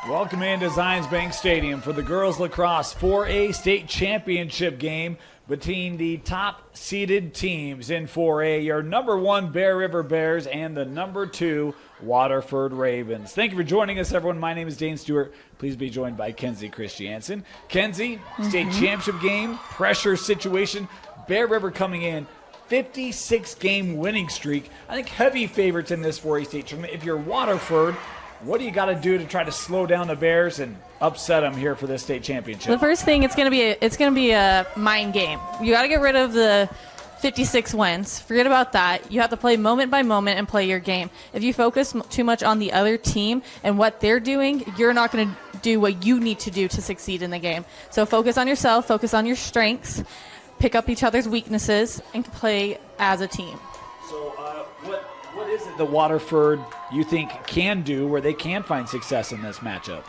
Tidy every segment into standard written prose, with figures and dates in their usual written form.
Welcome into Zions Bank Stadium for the girls lacrosse 4A state championship game between the top-seeded teams in 4A, your number 1 Bear River Bears and the number 2 Waterford Ravens. Thank you for joining us, everyone. My name is Dane Stewart. Please be joined by Kenzie Christiansen. Kenzie, state championship game, pressure situation. Bear River coming in 56-game winning streak. I think heavy favorites in this 4A state tournament. If you're Waterford, what do you got to do to try to slow down the Bears and upset them here for this state championship? The first thing, it's going to be a mind game. You got to get rid of the 56 wins. Forget about that. You have to play moment by moment and play your game. If you focus too much on the other team and what they're doing, you're not going to do what you need to do to succeed in the game. So focus on yourself, focus on your strengths, pick up each other's weaknesses, and play as a team. So what is it that Waterford you think can do where they can find success in this matchup?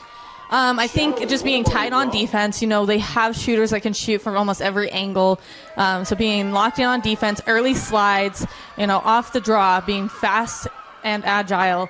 I think just being tight on defense. You know, they have shooters that can shoot from almost every angle. So being locked in on defense, early slides, off the draw, being fast and agile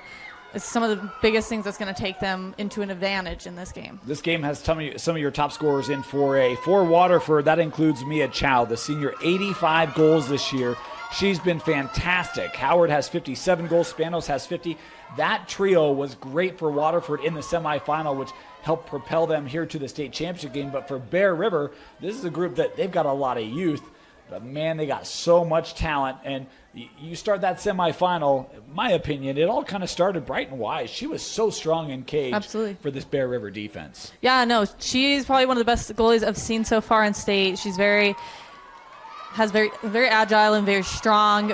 is some of the biggest things that's going to take them into an advantage in this game. This game has some of your top scorers in 4A. For Waterford, that includes Mia Chow, the senior, 85 goals this year. She's been fantastic. Howard has 57 goals. Spanos has 50. That trio was great for Waterford in the semifinal, which helped propel them here to the state championship game. But for Bear River, this is a group that they've got a lot of youth. But, man, they got so much talent. And you start that semifinal, in my opinion, it all kind of started Brighton Wise. She was so strong in cage. Absolutely. For this Bear River defense. Yeah, no, she's probably one of the best goalies I've seen so far in state. She's very agile and very strong,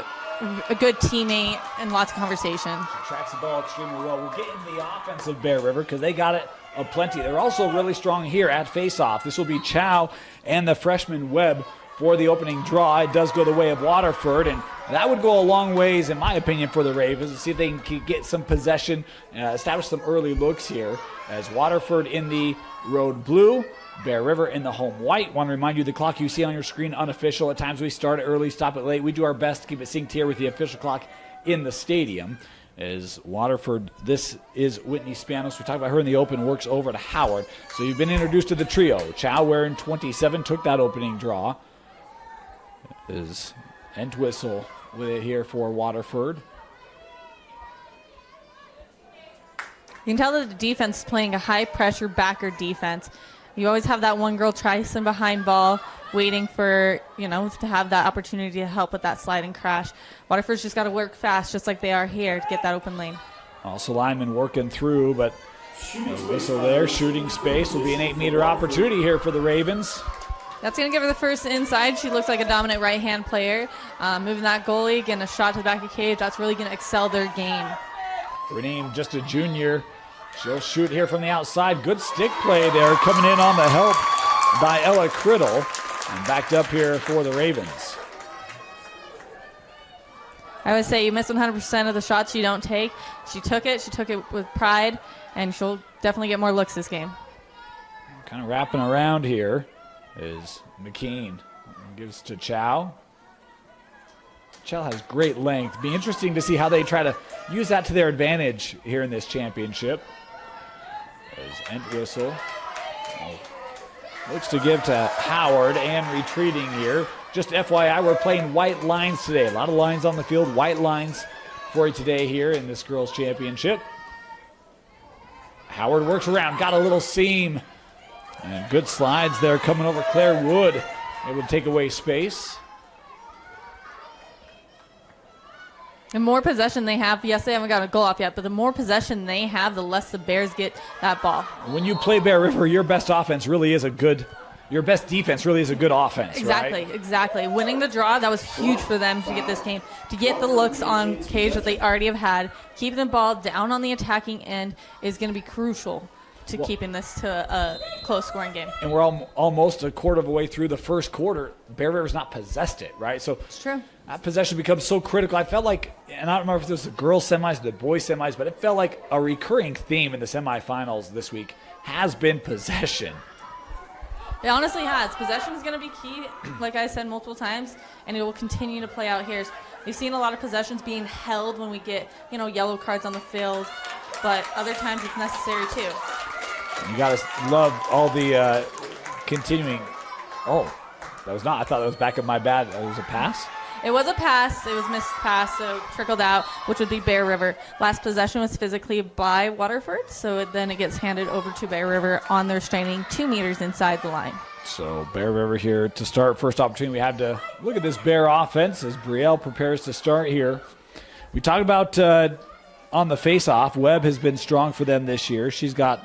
a good teammate, and lots of conversation. She tracks the ball extremely well. We'll get into the offense of Bear River because they got it aplenty. They're also really strong here at faceoff. This will be Chow and the freshman Webb for the opening draw. It does go the way of Waterford, and that would go a long ways, in my opinion, for the Ravens to see if they can get some possession, establish some early looks here as Waterford in the road blue, Bear River in the home white. Want to remind you the clock you see on your screen, unofficial. At times we start it early, stop it late. We do our best to keep it synced here with the official clock in the stadium. As Waterford, this is Whitney Spanos. We talked about her in the open, works over to Howard. So you've been introduced to the trio. Chow wearing 27, took that opening draw. Is Entwistle with it here for Waterford. You can tell that the defense is playing a high-pressure backer defense. You always have that one girl chasing behind ball, waiting for, to have that opportunity to help with that slide and crash. Waterford's just got to work fast, just like they are here, to get that open lane. Also lineman working through, but whistle there. Shooting space will be an 8-meter opportunity here for the Ravens. That's going to give her the first inside. She looks like a dominant right-hand player. Moving that goalie, getting a shot to the back of the cage. That's really going to excel their game. Renee, just a junior. She'll shoot here from the outside. Good stick play there, coming in on the help by Ella Criddle. And backed up here for the Ravens. I would say you miss 100% of the shots you don't take. She took it with pride, and she'll definitely get more looks this game. Kind of wrapping around here is McKean. Gives to Chow. Chow has great length. Be interesting to see how they try to use that to their advantage here in this championship. As Entwistle looks to give to Howard and retreating here. Just FYI, we're playing white lines today. A lot of lines on the field, white lines for you today here in this girls' championship. Howard works around, got a little seam. And good slides there coming over Claire Wood. Able to take away space. The more possession they have, yes, they haven't got a goal off yet, but the more possession they have, the less the Bears get that ball. When you play Bear River, your best defense really is a good offense, exactly, right? Exactly. Winning the draw, that was huge for them to get this game, to get the looks on cage that they already have had. Keeping the ball down on the attacking end is going to be crucial to keeping this to a close scoring game. And we're almost a quarter of the way through the first quarter. Bear River's not possessed it, right? So it's true. That possession becomes so critical. I felt like, and I don't remember if it was the girls' semis or the boys' semis, but it felt like a recurring theme in the semifinals this week has been possession. It honestly has. Possession is going to be key, like I said multiple times, and it will continue to play out here. We've seen a lot of possessions being held when we get, yellow cards on the field, but other times it's necessary too. You got to love all the continuing. Oh, that was not. I thought that was back at my bad. It was a pass? It was a pass. It was missed pass, so trickled out, which would be Bear River. Last possession was physically by Waterford, so then it gets handed over to Bear River on their straining 2 meters inside the line. So Bear River here to start. First opportunity we have to look at this Bear offense as Brielle prepares to start here. We talked about on the face-off, Webb has been strong for them this year. She's got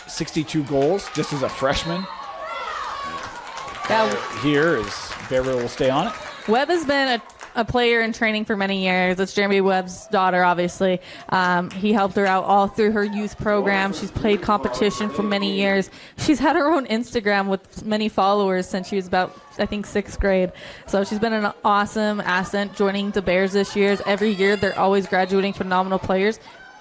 62 goals just as a freshman. Here is Bear River will stay on it. Webb has been a player in training for many years. It's Jeremy Webb's daughter, obviously. He helped her out all through her youth program. She's played competition for many years. She's had her own Instagram with many followers since she was about, I think, 6th grade. So she's been an awesome asset joining the Bears this year. Every year they're always graduating phenomenal players.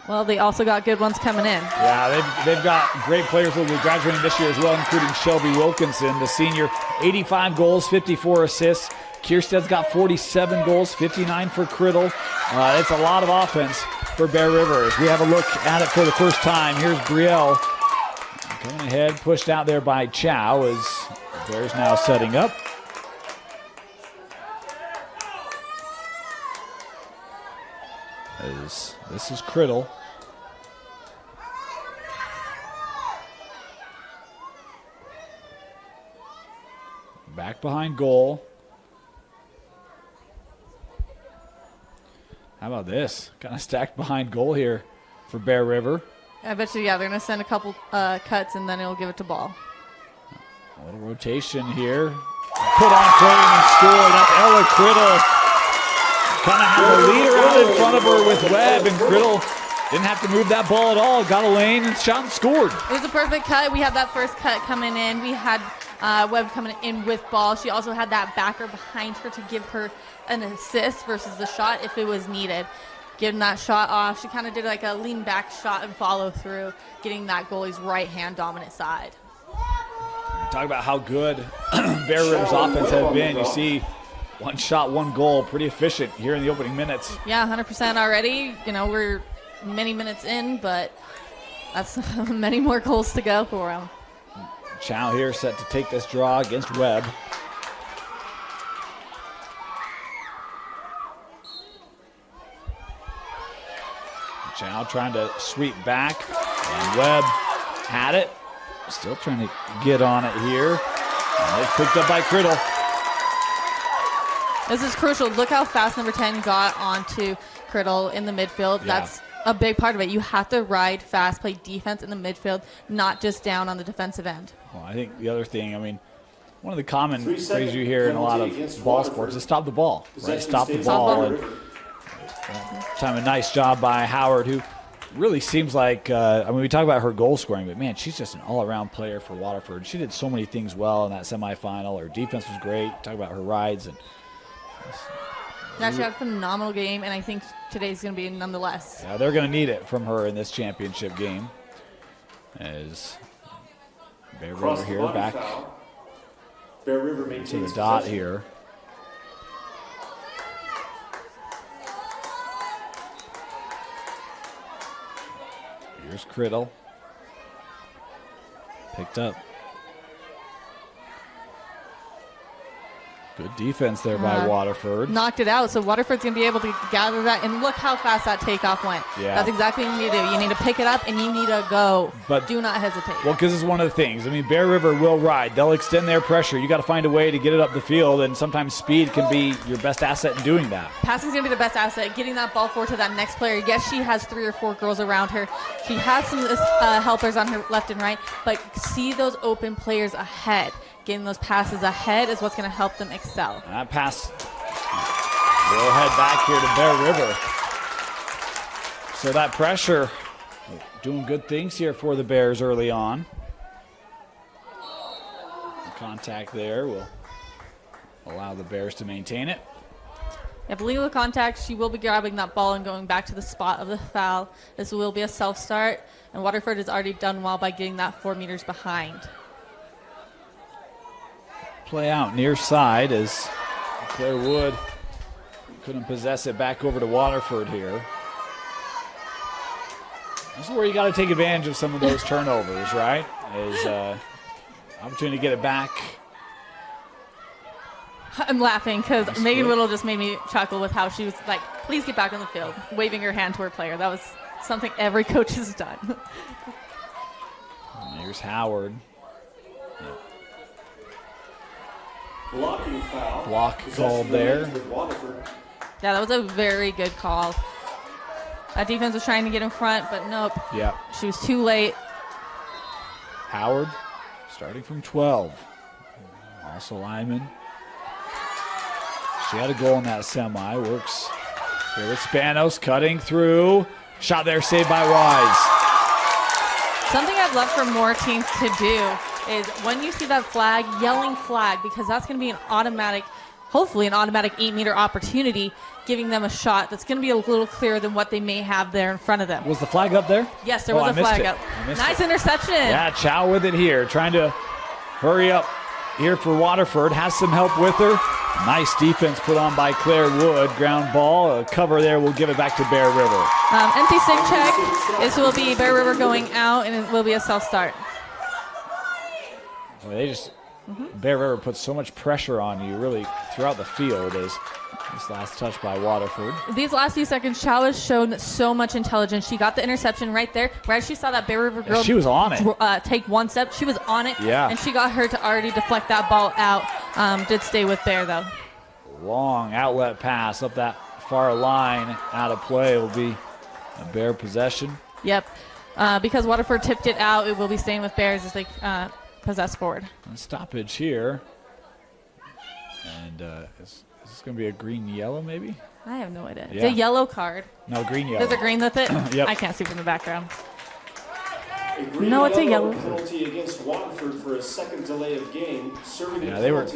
Well, they also got good ones coming in. Yeah, they've got great players who will be graduating this year as well, including Shelby Wilkinson, the senior, 85 goals, 54 assists. Kierstead's got 47 goals, 59 for Criddle. It's a lot of offense for Bear River. As we have a look at it for the first time, here's Brielle coming ahead, pushed out there by Chow as Bears now setting up. This is Criddle. Back behind goal. How about this? Kind of stacked behind goal here for Bear River. I bet you, they're going to send a couple cuts and then it'll give it to ball. A little rotation here. Put on frame and score. That's Ella Criddle. Kind of had the leader out in front of her with Webb, and Criddle didn't have to move that ball at all. Got a lane and shot and scored. It was a perfect cut. We had that first cut coming in. We had Webb coming in with ball. She also had that backer behind her to give her an assist versus the shot if it was needed. Getting that shot off, she kind of did like a lean back shot and follow through, getting that goalie's right hand dominant side. Talk about how good Bear River's offense has been. You see, one shot, one goal, pretty efficient here in the opening minutes. Yeah, 100% already. We're many minutes in, but that's many more goals to go for them. Chow here set to take this draw against Webb. Chow trying to sweep back, and Webb had it. Still trying to get on it here. And it's picked up by Criddle. This is crucial. Look how fast number 10 got onto Criddle in the midfield. Yeah. That's a big part of it. You have to ride fast, play defense in the midfield, not just down on the defensive end. Well, I think the other thing, one of the common phrases you hear in a lot of ball sports is stop the ball, right? Stop the ball. And time a nice job by Howard, who really seems like, we talk about her goal scoring, but man, she's just an all-around player for Waterford. She did so many things well in that semifinal. Her defense was great. Talk about her rides. She had a phenomenal game, and I think today's going to be nonetheless. Yeah, they're going to need it from her in this championship game. As Bear River here back Bear River to the dot here. Here's Criddle. Picked up. Good defense there by Waterford. Knocked it out, so Waterford's going to be able to gather that, and look how fast that takeoff went. Yeah. That's exactly what you need to do. You need to pick it up, and you need to go. But do not hesitate. Well, because it's one of the things. Bear River will ride. They'll extend their pressure. You got to find a way to get it up the field, and sometimes speed can be your best asset in doing that. Passing's going to be the best asset. Getting that ball forward to that next player. Yes, she has 3 or 4 girls around her. She has some helpers on her left and right, but see those open players ahead. Getting those passes ahead is what's going to help them excel. That pass will head back here to Bear River. So that pressure doing good things here for the Bears early on. Contact there will allow the Bears to maintain it. If legal contact, she will be grabbing that ball and going back to the spot of the foul. This will be a self-start, and Waterford has already done well by getting that 4 meters behind. Play out near side as Claire Wood couldn't possess it back over to Waterford here. This is where you got to take advantage of some of those turnovers, right? Is opportunity to get it back. I'm laughing because Megan Whittle just made me chuckle with how she was like, please get back on the field, waving her hand to her player. That was something every coach has done. Here's Howard. Blocking foul. Block called there. Yeah, that was a very good call. That defense was trying to get in front, but nope. Yep. She was too late. Howard starting from 12. Also Lyman. She had a goal in that semi. Works here with Spanos cutting through. Shot there saved by Wise. Something I'd love for more teams to do is when you see that flag, yelling flag, because that's going to be an automatic, hopefully an automatic 8-meter opportunity, giving them a shot that's going to be a little clearer than what they may have there in front of them. Was the flag up there? Yes, there was a flag up. Nice interception. Yeah, Chow with it here, trying to hurry up here for Waterford. Has some help with her. Nice defense put on by Claire Wood. Ground ball. A cover there. We'll give it back to Bear River. Empty stick check. This will be Bear River going out, and it will be a self-start. Well, they just Bear River puts so much pressure on you really throughout the field as this last touch by Waterford. These last few seconds, Chow has shown so much intelligence. She got the interception right there. Right as she saw that Bear River girl she was on it. Take one step, she was on it. Yeah. And she got her to already deflect that ball out. Did stay with Bear, though. Long outlet pass up that far line. Out of play will be a Bear possession. Yep. Because Waterford tipped it out, it will be staying with Bears as they possess forward. A stoppage here. And is this going to be a green-yellow maybe? I have no idea. Yeah. It's a yellow card. No, green-yellow. There's a green with it? Yep. I can't see from the background. No, it's a yellow. Penalty against Waterford for a second delay of game. Yeah, they were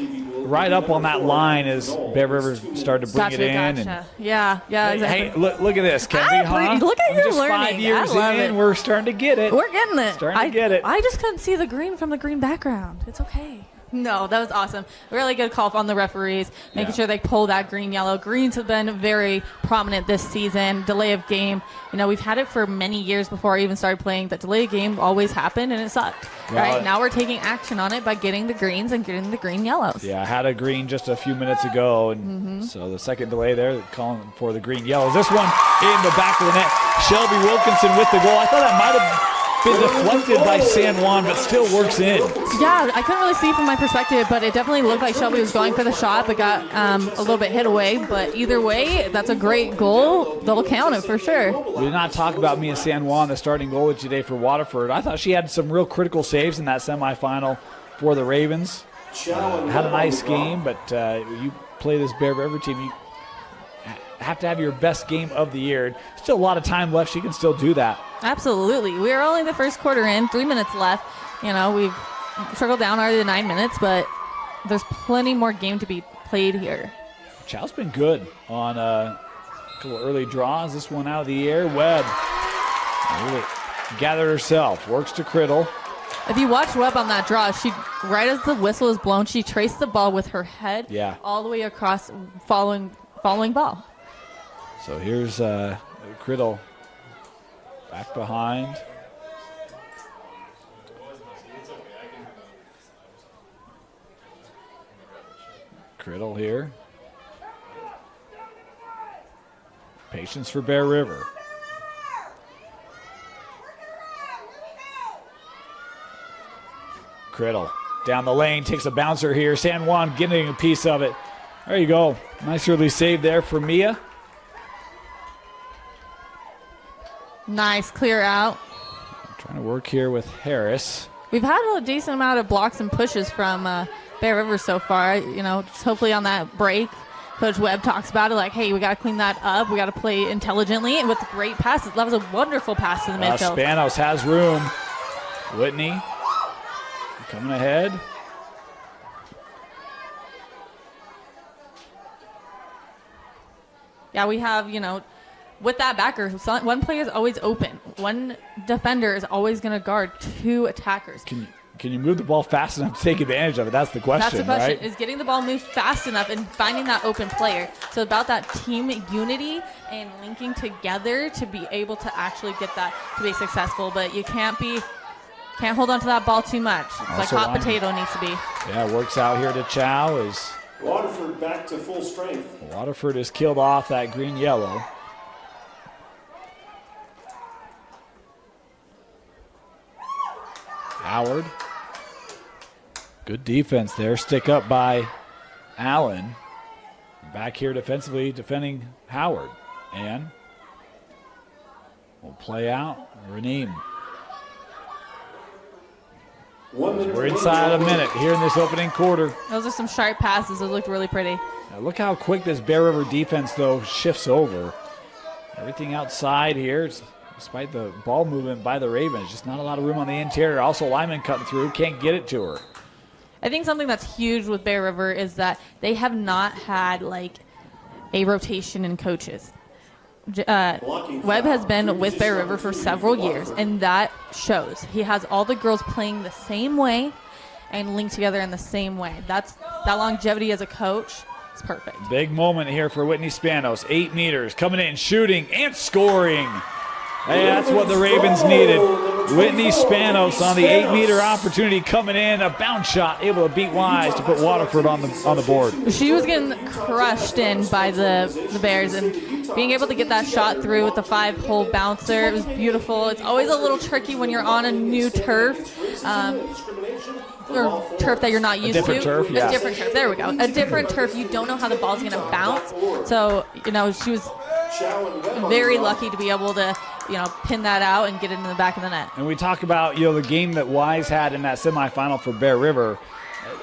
right up on that line as Bear River started to bring it in. Gotcha. And yeah, exactly. hey, look at this, Kenzie. Look at your just learning. 5 years I love in, it. we're starting to get it. We're getting it. Starting to get it. I just couldn't see the green from the green background. It's okay. No, that was awesome. Really good call on the referees, making sure they pull that green-yellow. Greens have been very prominent this season. Delay of game. You know, we've had it for many years before I even started playing. That delay of game always happened, and it sucked. Right? Now we're taking action on it by getting the greens and getting the green-yellows. Yeah, I had a green just a few minutes ago, and so the second delay there, calling for the green-yellows. This one in the back of the net. Shelby Wilkinson with the goal. I thought that might have been deflected by San Juan, but still works in. Yeah, I couldn't really see from my perspective, but it definitely looked like Shelby was going for the shot, but got a little bit hit away. But either way, that's a great goal. They'll count it for sure. We did not talk about Mia San Juan, the starting goalie today for Waterford. I thought she had some real critical saves in that semifinal for the Ravens. Had a nice game, but you play this Bear River team, you have to have your best game of the year. Still a lot of time left. She can still do that. Absolutely. We're only the first quarter in, 3 minutes left. You know, we've struggled down already to 9 minutes, but there's plenty more game to be played here. Chow's been good on a couple early draws. This one out of the air. Webb really gathered herself. Works to Criddle. If you watch Webb on that draw, she right as the whistle is blown, she traced the ball with her head all the way across, following ball. So here's Criddle back behind. Criddle here. Patience for Bear River. Criddle down the lane, takes a bouncer here. San Juan getting a piece of it. There you go. Nice early save there for Mia. Nice clear out. Trying to work here with Harris. We've had a decent amount of blocks and pushes from Bear River so far. You know, just hopefully on that break, Coach Webb talks about it like, hey, we got to clean that up. We got to play intelligently and with great passes. That was a wonderful pass to the midfield. Spanos has room. Whitney coming ahead. Yeah, we have, you know, with that backer, one player is always open. One defender is always going to guard two attackers. can you move the ball fast enough to take advantage of it? That's the question, That's the question, right? is getting the ball moved fast enough and finding that open player. So about that team unity and linking together to be able to actually get that to be successful. But you can't hold on to that ball too much. It's like hot potato needs to be. Yeah, works out here to Chow as Waterford back to full strength. Waterford has killed off that green-yellow. Howard. Good defense there. Stick up by Allen. Back here defensively defending Howard. And will play out. Raneem. We're inside a minute here in this opening quarter. Those are some sharp passes. Those looked really pretty. Now look how quick this Bear River defense, though, shifts over. Everything outside here, despite the ball movement by the Ravens. Just not a lot of room on the interior. Also, Lyman cutting through. Can't get it to her. I think something that's huge with Bear River is that they have not had, like, a rotation in coaches. Webb has been with Bear River for several years, and that shows. He has all the girls playing the same way and linked together in the same way. That longevity as a coach is perfect. Big moment here for Whitney Spanos. 8 meters, coming in, shooting, and scoring. Hey, that's what the Ravens needed. Whitney Spanos on the 8-meter opportunity coming in. A bounce shot, able to beat Wise to put Waterford on the board. She was getting crushed in by the Bears, and being able to get that shot through with the 5-hole bouncer, it was beautiful. It's always a little tricky when you're on a new turf. Or turf that you're not used to. A different turf, yeah. A different turf, there we go. A different turf, you don't know how the ball's going to bounce. So, she was very lucky to be able to, pin that out and get it in the back of the net. And we talk about, the game that Wise had in that semifinal for Bear River.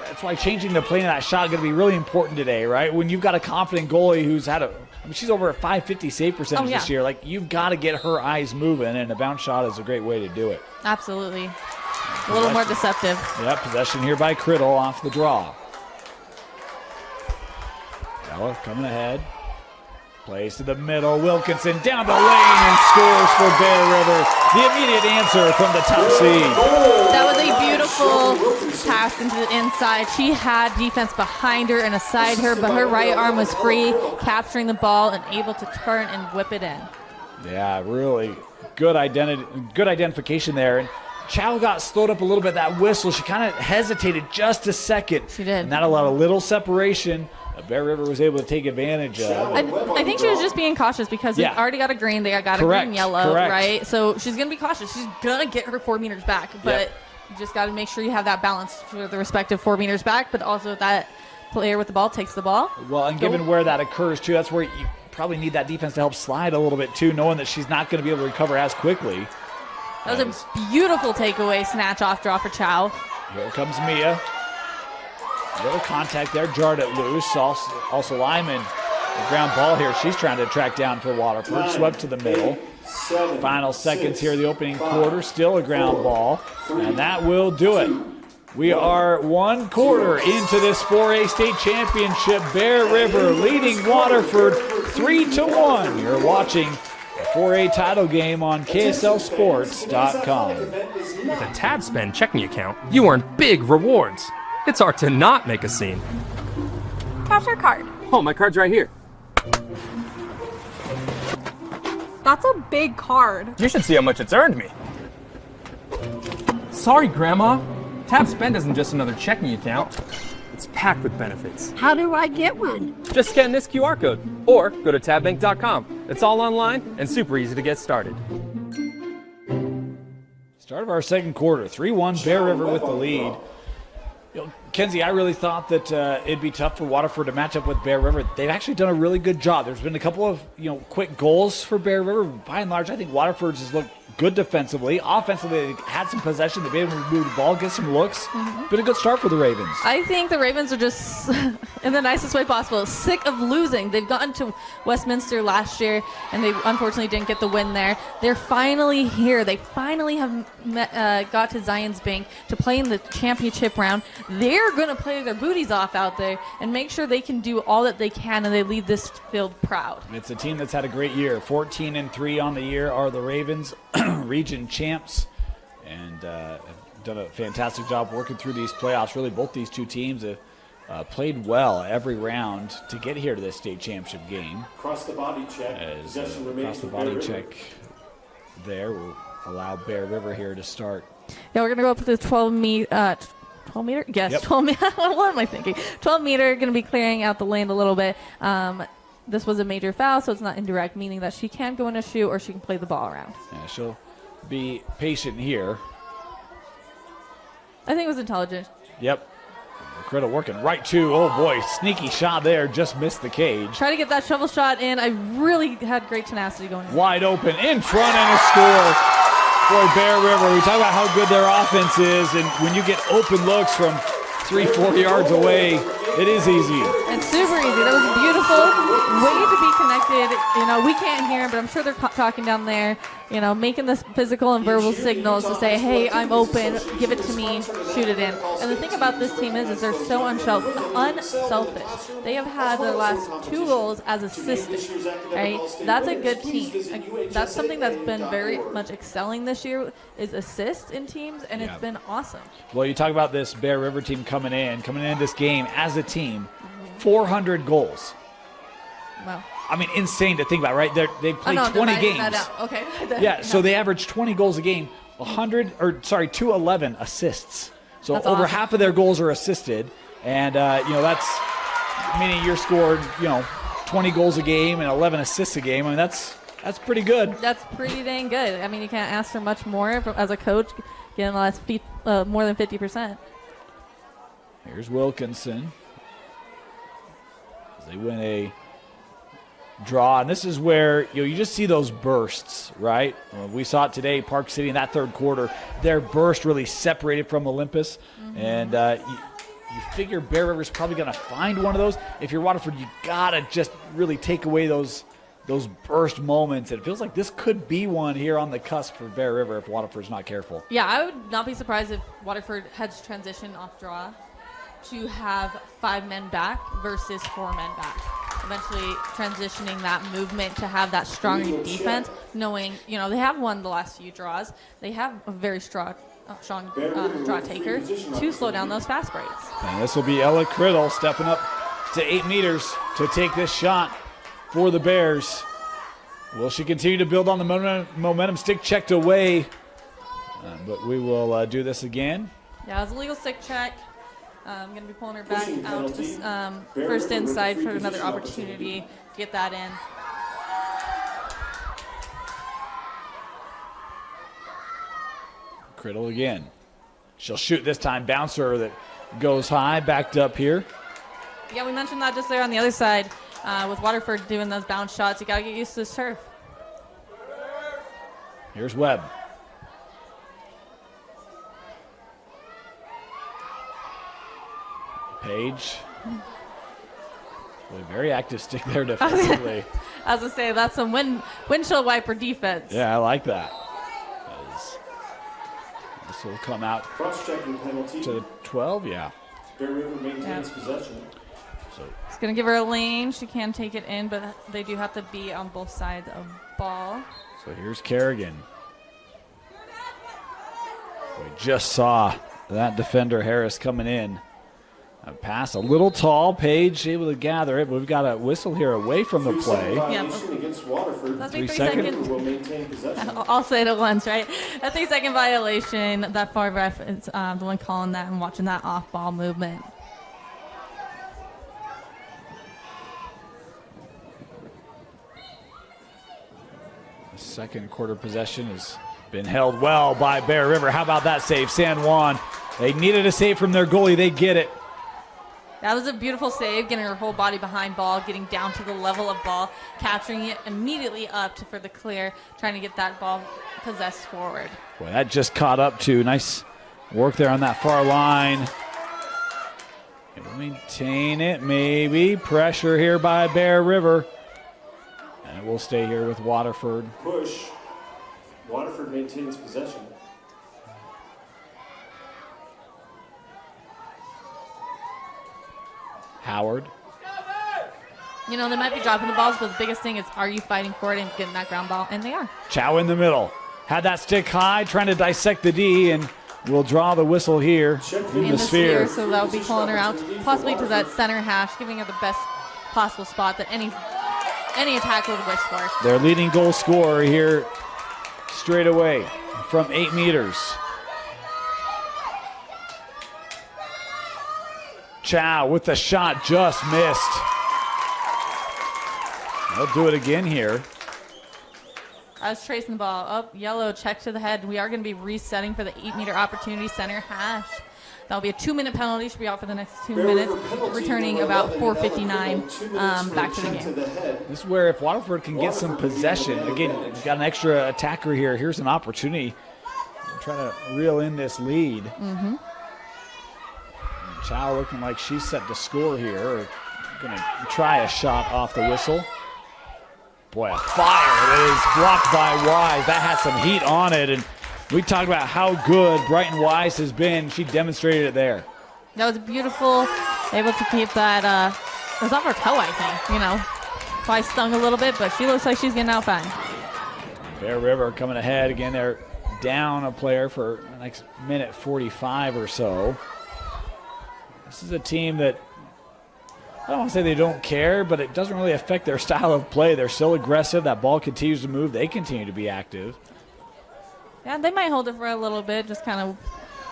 That's why changing the plane of that shot is going to be really important today, right? When you've got a confident goalie who's had she's over a 550 save percentage this year. Like, you've got to get her eyes moving, and a bounce shot is a great way to do it. Absolutely. A little more deceptive. Yeah, possession here by Criddle off the draw. Ella coming ahead. Plays to the middle. Wilkinson down the lane and scores for Bear River. The immediate answer from the top seed. That was a beautiful pass into the inside. She had defense behind her and aside her, but her right arm was free, capturing the ball and able to turn and whip it in. Yeah, really good identification there. And Chow got slowed up a little bit. That whistle, she kind of hesitated just a second. She did. And that allowed a little separation. Bear River was able to take advantage of. I think she was just being cautious because they already got a green. They got a green yellow, right? So she's going to be cautious. She's going to get her 4 meters back. But you just got to make sure you have that balance for the respective 4 meters back, but also that player with the ball takes the ball. Well, and given where that occurs, too, that's where you probably need that defense to help slide a little bit, too, knowing that she's not going to be able to recover as quickly. That was a beautiful takeaway, snatch-off draw for Chow. Here comes Mia. A little contact there, jarred it loose. Also Lyman, the ground ball here. She's trying to track down for Waterford. Swept to the middle. Final seconds here, the opening quarter. Still a ground ball, and that will do it. We are 1 quarter into this 4A state championship. Bear River leading Waterford 3-1. You're watching the 4A title game on KSLSports.com. With a Tab Spend checking account, you earn big rewards. It's hard to not make a scene. Cash or card? Oh, my card's right here. That's a big card. You should see how much it's earned me. Sorry, Grandma. Tab Spend isn't just another checking account. It's packed with benefits. How do I get one? Just scan this QR code or go to tabbank.com. It's all online and super easy to get started. Start of our second quarter, 3-1, Bear River with the lead. Kenzie, I really thought that it'd be tough for Waterford to match up with Bear River. They've actually done a really good job. There's been a couple of quick goals for Bear River. By and large, I think Waterford's has looked good defensively. Offensively, they had some possession. They've been able to move the ball, get some looks. Been a good start for the Ravens. I think the Ravens are just, in the nicest way possible, sick of losing. They've gotten to Westminster last year, and they unfortunately didn't get the win there. They're finally here. They finally have got to Zions Bank to play in the championship round. They're going to play their booties off out there and make sure they can do all that they can, and they leave this field proud. It's a team that's had a great year. 14-3 on the year are the Ravens, region champs, and done a fantastic job working through these playoffs. Really, both these two teams have played well every round to get here to this state championship game. Across the body check. As Possession remains across the with body Bear River. check there will allow Bear River here to start. Yeah, we're going to go up to the 12 meter. 12 meter? Yes, Yep. 12 meter. What am I thinking? 12 meter, going to be clearing out the lane a little bit. This was a major foul, so it's not indirect, meaning that she can go in a shoot or she can play the ball around. Yeah, she'll be patient here. I think it was intelligent. Yep. Criddle working right to, oh boy, sneaky shot there, just missed the cage. Try to get that shovel shot in. I really had great tenacity going in. Wide open, in front, and a score for Bear River. We talk about how good their offense is, and when you get open looks from 3-4 yards away, it is easy. It's super easy. That was a beautiful way to be connected. You know, we can't hear them, but I'm sure they're talking down there, you know, making this physical and verbal signals to say, hey, I'm open, give it to me, shoot it in. And the thing about this team is they're so unselfish. They have had their last 2 goals as assisted, right? That's a good team. That's something that's been very much excelling this year is assists in teams, and it's been awesome. Well, you talk about this Bear River team coming in this game as a team, 400 goals. Wow. I mean, insane to think about, right? They've played 20 games. That out. Okay. Yeah, so they average 20 goals a game, 211 assists. So That's over awesome. half of their goals are assisted, and that's meaning you're scored 20 goals a game and 11 assists a game. I mean, that's pretty good. That's pretty dang good. I mean, you can't ask for much more as a coach, getting the last more than 50%. Here's Wilkinson. They win a draw, and this is where you just see those bursts, right? Well, we saw it today, Park City in that third quarter. Their burst really separated from Olympus, and you figure Bear River's probably going to find one of those. If you're Waterford, you gotta just really take away those burst moments. It feels like this could be one here on the cusp for Bear River if Waterford's not careful. Yeah, I would not be surprised if Waterford heads transition off draw to have 5 men back versus 4 men back. Eventually transitioning that movement to have that stronger defense, knowing, they have won the last few draws. They have a very strong draw taker to slow down those fast breaks. And this will be Ella Criddle stepping up to 8 meters to take this shot for the Bears. Will she continue to build on the momentum? Stick checked away, but we will do this again. Yeah, it was a legal stick check. I'm going to be pulling her back out to first inside for another opportunity to get that in. Criddle again. She'll shoot this time. Bouncer that goes high, backed up here. Yeah, we mentioned that just there on the other side with Waterford doing those bounce shots. You got to get used to this turf. Here's Webb. Page. Boy, very active stick there defensively. As I say, that's some windshield wiper defense. Yeah, I like that. This will come out Cross-checking penalty. to the 12, yeah. Bear River maintains possession. So It's going to give her a lane. She can take it in, but they do have to be on both sides of ball. here's Kerrigan. We just saw that defender Harris coming in. A pass a little tall. Page able to gather it, but we've got a whistle here away from the play. Violation against Waterford. That's 3 3 seconds. seconds. Will maintain possession. I'll say it at once, right? A 3-second violation. That far ref is the one calling that and watching that off-ball movement. The second quarter possession has been held well by Bear River. How about that save? San Juan. They needed a save from their goalie. They get it. That was a beautiful save, getting her whole body behind ball, getting down to the level of ball, capturing it immediately up for the clear, trying to get that ball possessed forward. Boy, that just caught up to. Nice work there on that far line. It'll maintain it, maybe. Pressure here by Bear River. And it will stay here with Waterford. Push. Waterford maintains possession. Howard. They might be dropping the balls, but the biggest thing is, are you fighting for it and getting that ground ball? And they are. Chow in the middle. Had that stick high, trying to dissect the D, and will draw the whistle here in the sphere. So that would be calling her out, possibly to that center hash, giving her the best possible spot that any attacker would wish for. Their leading goal scorer here straight away from 8 meters. Chow with the shot, just missed. They'll do it again here. I was tracing the ball up, yellow, check to the head. We are going to be resetting for the 8-meter opportunity center hash. That'll be a 2-minute penalty. Should be out for the next 2 minutes. Returning about 4:59 back to the game. This is where if Waterford can get some possession, again, you've got an extra attacker here. Here's an opportunity. Trying to reel in this lead. Mm-hmm. Chow looking like she's set to score here. Going to try a shot off the whistle. Boy, a fire that is blocked by Wise. That had some heat on it, and we talked about how good Brighton Wise has been. She demonstrated it there. That was beautiful. Able to keep that. It was off her toe, I think. Probably stung a little bit, but she looks like she's getting out fine. Bear River coming ahead again. They're down a player for the next minute 45 or so. This is a team that, I don't want to say they don't care, but it doesn't really affect their style of play. They're still aggressive. That ball continues to move. They continue to be active. Yeah, they might hold it for a little bit, just kind of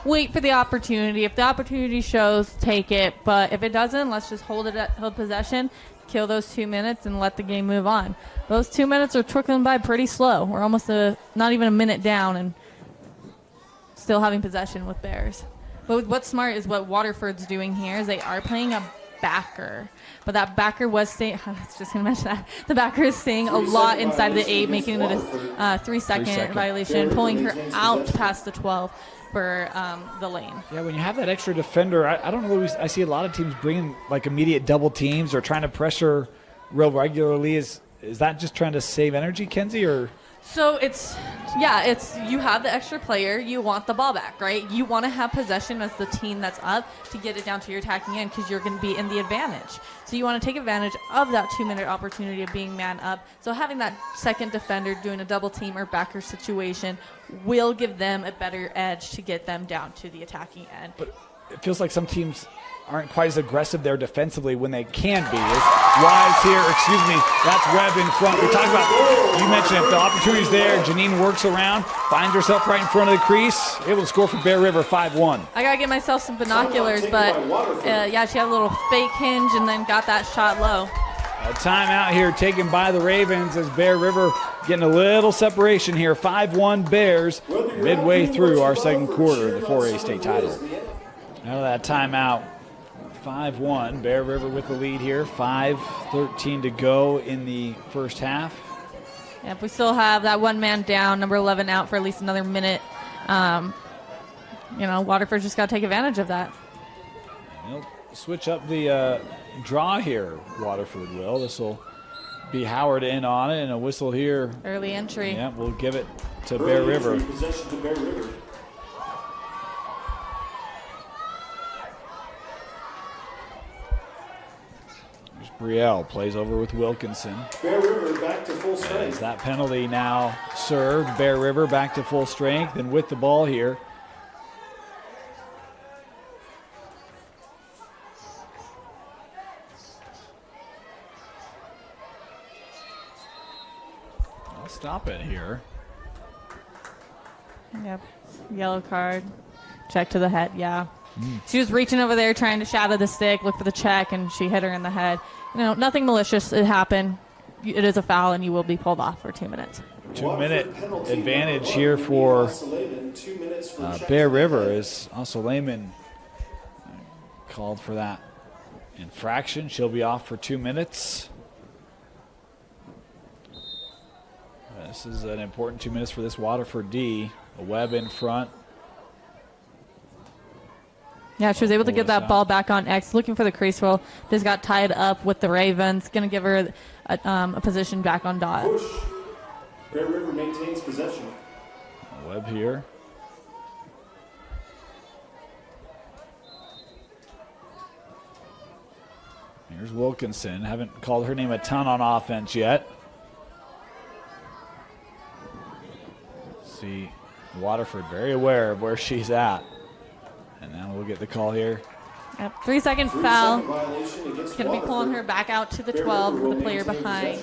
wait for the opportunity. If the opportunity shows, take it. But if it doesn't, let's just hold possession, kill those 2 minutes, and let the game move on. Those 2 minutes are trickling by pretty slow. We're almost not even a minute down and still having possession with Bears. But what's smart is what Waterford's doing here is they are playing a backer. But that backer was staying, I was just going to mention that. The backer is staying a lot inside the 8, making it a 3-second violation, pulling her out past the 12 for the lane. Yeah, when you have that extra defender, I don't know, I see a lot of teams bringing like immediate double teams or trying to pressure real regularly. Is that just trying to save energy, Kenzie, or? So it's you have the extra player, you want the ball back, right? You want to have possession as the team that's up to get it down to your attacking end because you're going to be in the advantage. So you want to take advantage of that 2-minute opportunity of being man up. So having that second defender doing a double team or backer situation will give them a better edge to get them down to the attacking end. But it feels like some teams aren't quite as aggressive there defensively when they can be. Is Wise here, that's Webb in front. We talked about, you mentioned if the opportunity's there, Janine works around, finds herself right in front of the crease, able to score for Bear River 5-1. I got to get myself some binoculars, but she had a little fake hinge and then got that shot low. A timeout here taken by the Ravens as Bear River getting a little separation here. 5-1 Bears midway through our second quarter of the 4A state title. Out of that timeout, 5-1, Bear River with the lead here. 5:13 to go in the first half. Yep, we still have that one man down, number 11 out for at least another minute. Waterford just got to take advantage of that. They'll switch up the draw here, Waterford will. This will be Howard in on it, and a whistle here. Early entry. Yeah, we'll give it to Bear River. Possession to Bear River. Brielle plays over with Wilkinson. Bear River back to full strength. As that penalty now served, Bear River back to full strength and with the ball here. I'll stop it here. Yep, yellow card. Check to the head, yeah. She was reaching over there trying to shadow the stick, look for the check, and she hit her in the head. Nothing malicious. It happened. It is a foul, and you will be pulled off for 2 minutes. 2-minute advantage here for Bear River as also Lehman called for that infraction. She'll be off for 2 minutes. This is an important 2 minutes for this Waterford D. A Webb in front. Yeah, she was able to get that ball back on X, looking for the crease roll. Just got tied up with the Ravens. Going to give her a position back on dot. Push. Bear River maintains possession. Webb here. Here's Wilkinson. Haven't called her name a ton on offense yet. See Waterford very aware of where she's at. And now we'll get the call here. Yep, 3-second foul. Violation against Going to be pulling her back out to the 12 with the player behind.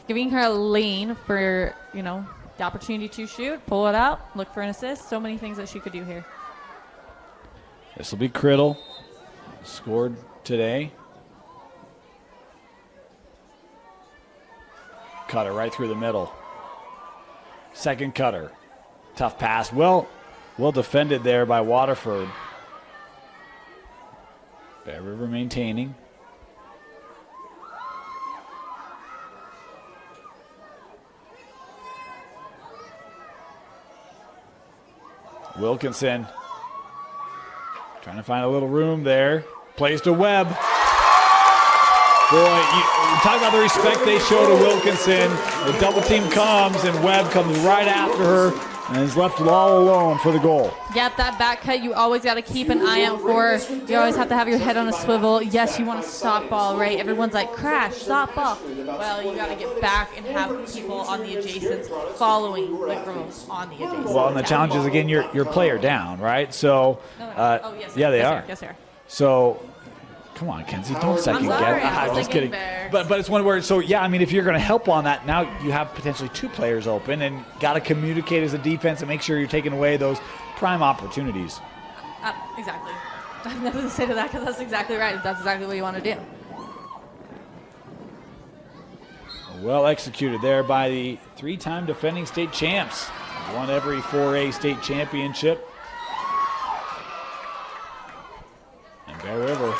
Giving her a lane for, the opportunity to shoot, pull it out, look for an assist. So many things that she could do here. This will be Criddle. Scored today. Cutter right through the middle. Second cutter. Tough pass. Well defended there by Waterford. Bear River maintaining. Wilkinson trying to find a little room there. Plays to Webb. Boy, you talk about the respect they show to Wilkinson. The double team comes and Webb comes right after her and is left all alone for the goal. Yep, that back cut you always got to keep an eye out for. You always have to have your head on a swivel. Yes, you want to stop ball, right? Everyone's like, crash, stop ball. Well, you got to get back and have people on the adjacents following the girls on the adjacents. Well, and the challenge is, again, your player down, right? So, yes, yeah, they yes, are. Sir. Yes, sir. So, come on, Kenzie, don't second guess. I'm just kidding. But it's one word. So, yeah, I mean, if you're going to help on that, now you have potentially two players open and got to communicate as a defense and make sure you're taking away those prime opportunities. Exactly. I have nothing to say to that because that's exactly right. That's exactly what you want to do. Well executed there by the three-time defending state champs. Won every 4A state championship. And Bear River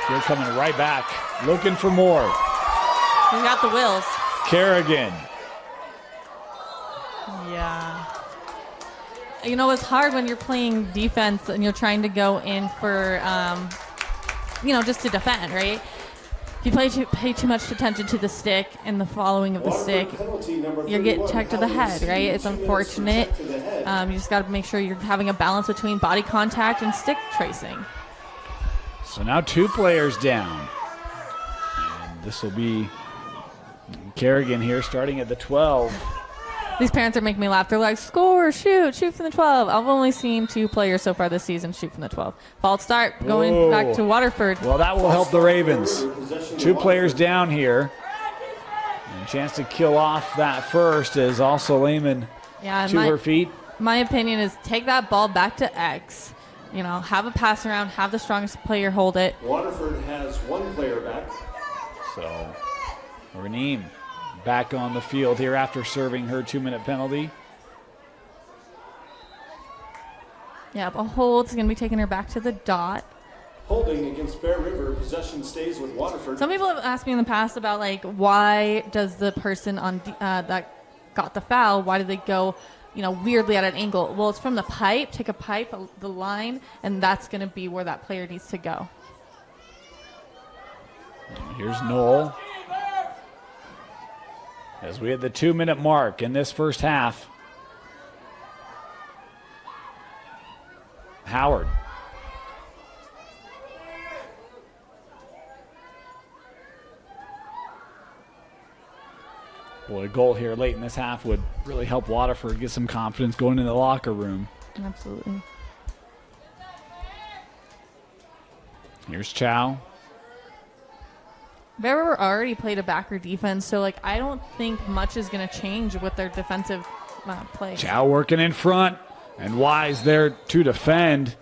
here coming right back, looking for more. We got the Wills. Kerrigan. Yeah. It's hard when you're playing defense and you're trying to go in for, just to defend, right? If you pay too much attention to the stick and the following of the stick, you get checked to the head, right? It's unfortunate. You just got to make sure you're having a balance between body contact and stick tracing. So now two players down. And this will be Kerrigan here starting at the 12. These parents are making me laugh. They're like, score, shoot from the 12. I've only seen two players so far this season shoot from the 12. False start, going back to Waterford. Well, that will help the Ravens. Two players down here. And a chance to kill off that first is also Lehman to her feet. My opinion is take that ball back to X. Have a pass around, have the strongest player hold it. Waterford has one player back. So, Raneem back on the field here after serving her 2-minute penalty. Yep, a hold is going to be taking her back to the dot. Holding against Bear River, possession stays with Waterford. Some people have asked me in the past about, why does the person on that got the foul, why did they go, weirdly at an angle? Well, it's from the pipe. Take a pipe, the line, and that's going to be where that player needs to go. Here's Noel. As we hit the 2-minute mark in this first half. Howard. Boy, a goal here late in this half would really help Waterford get some confidence going in the locker room. Absolutely. Here's Chow. Bear River already played a backer defense, so I don't think much is going to change with their defensive play. Chow working in front, and Wise there to defend.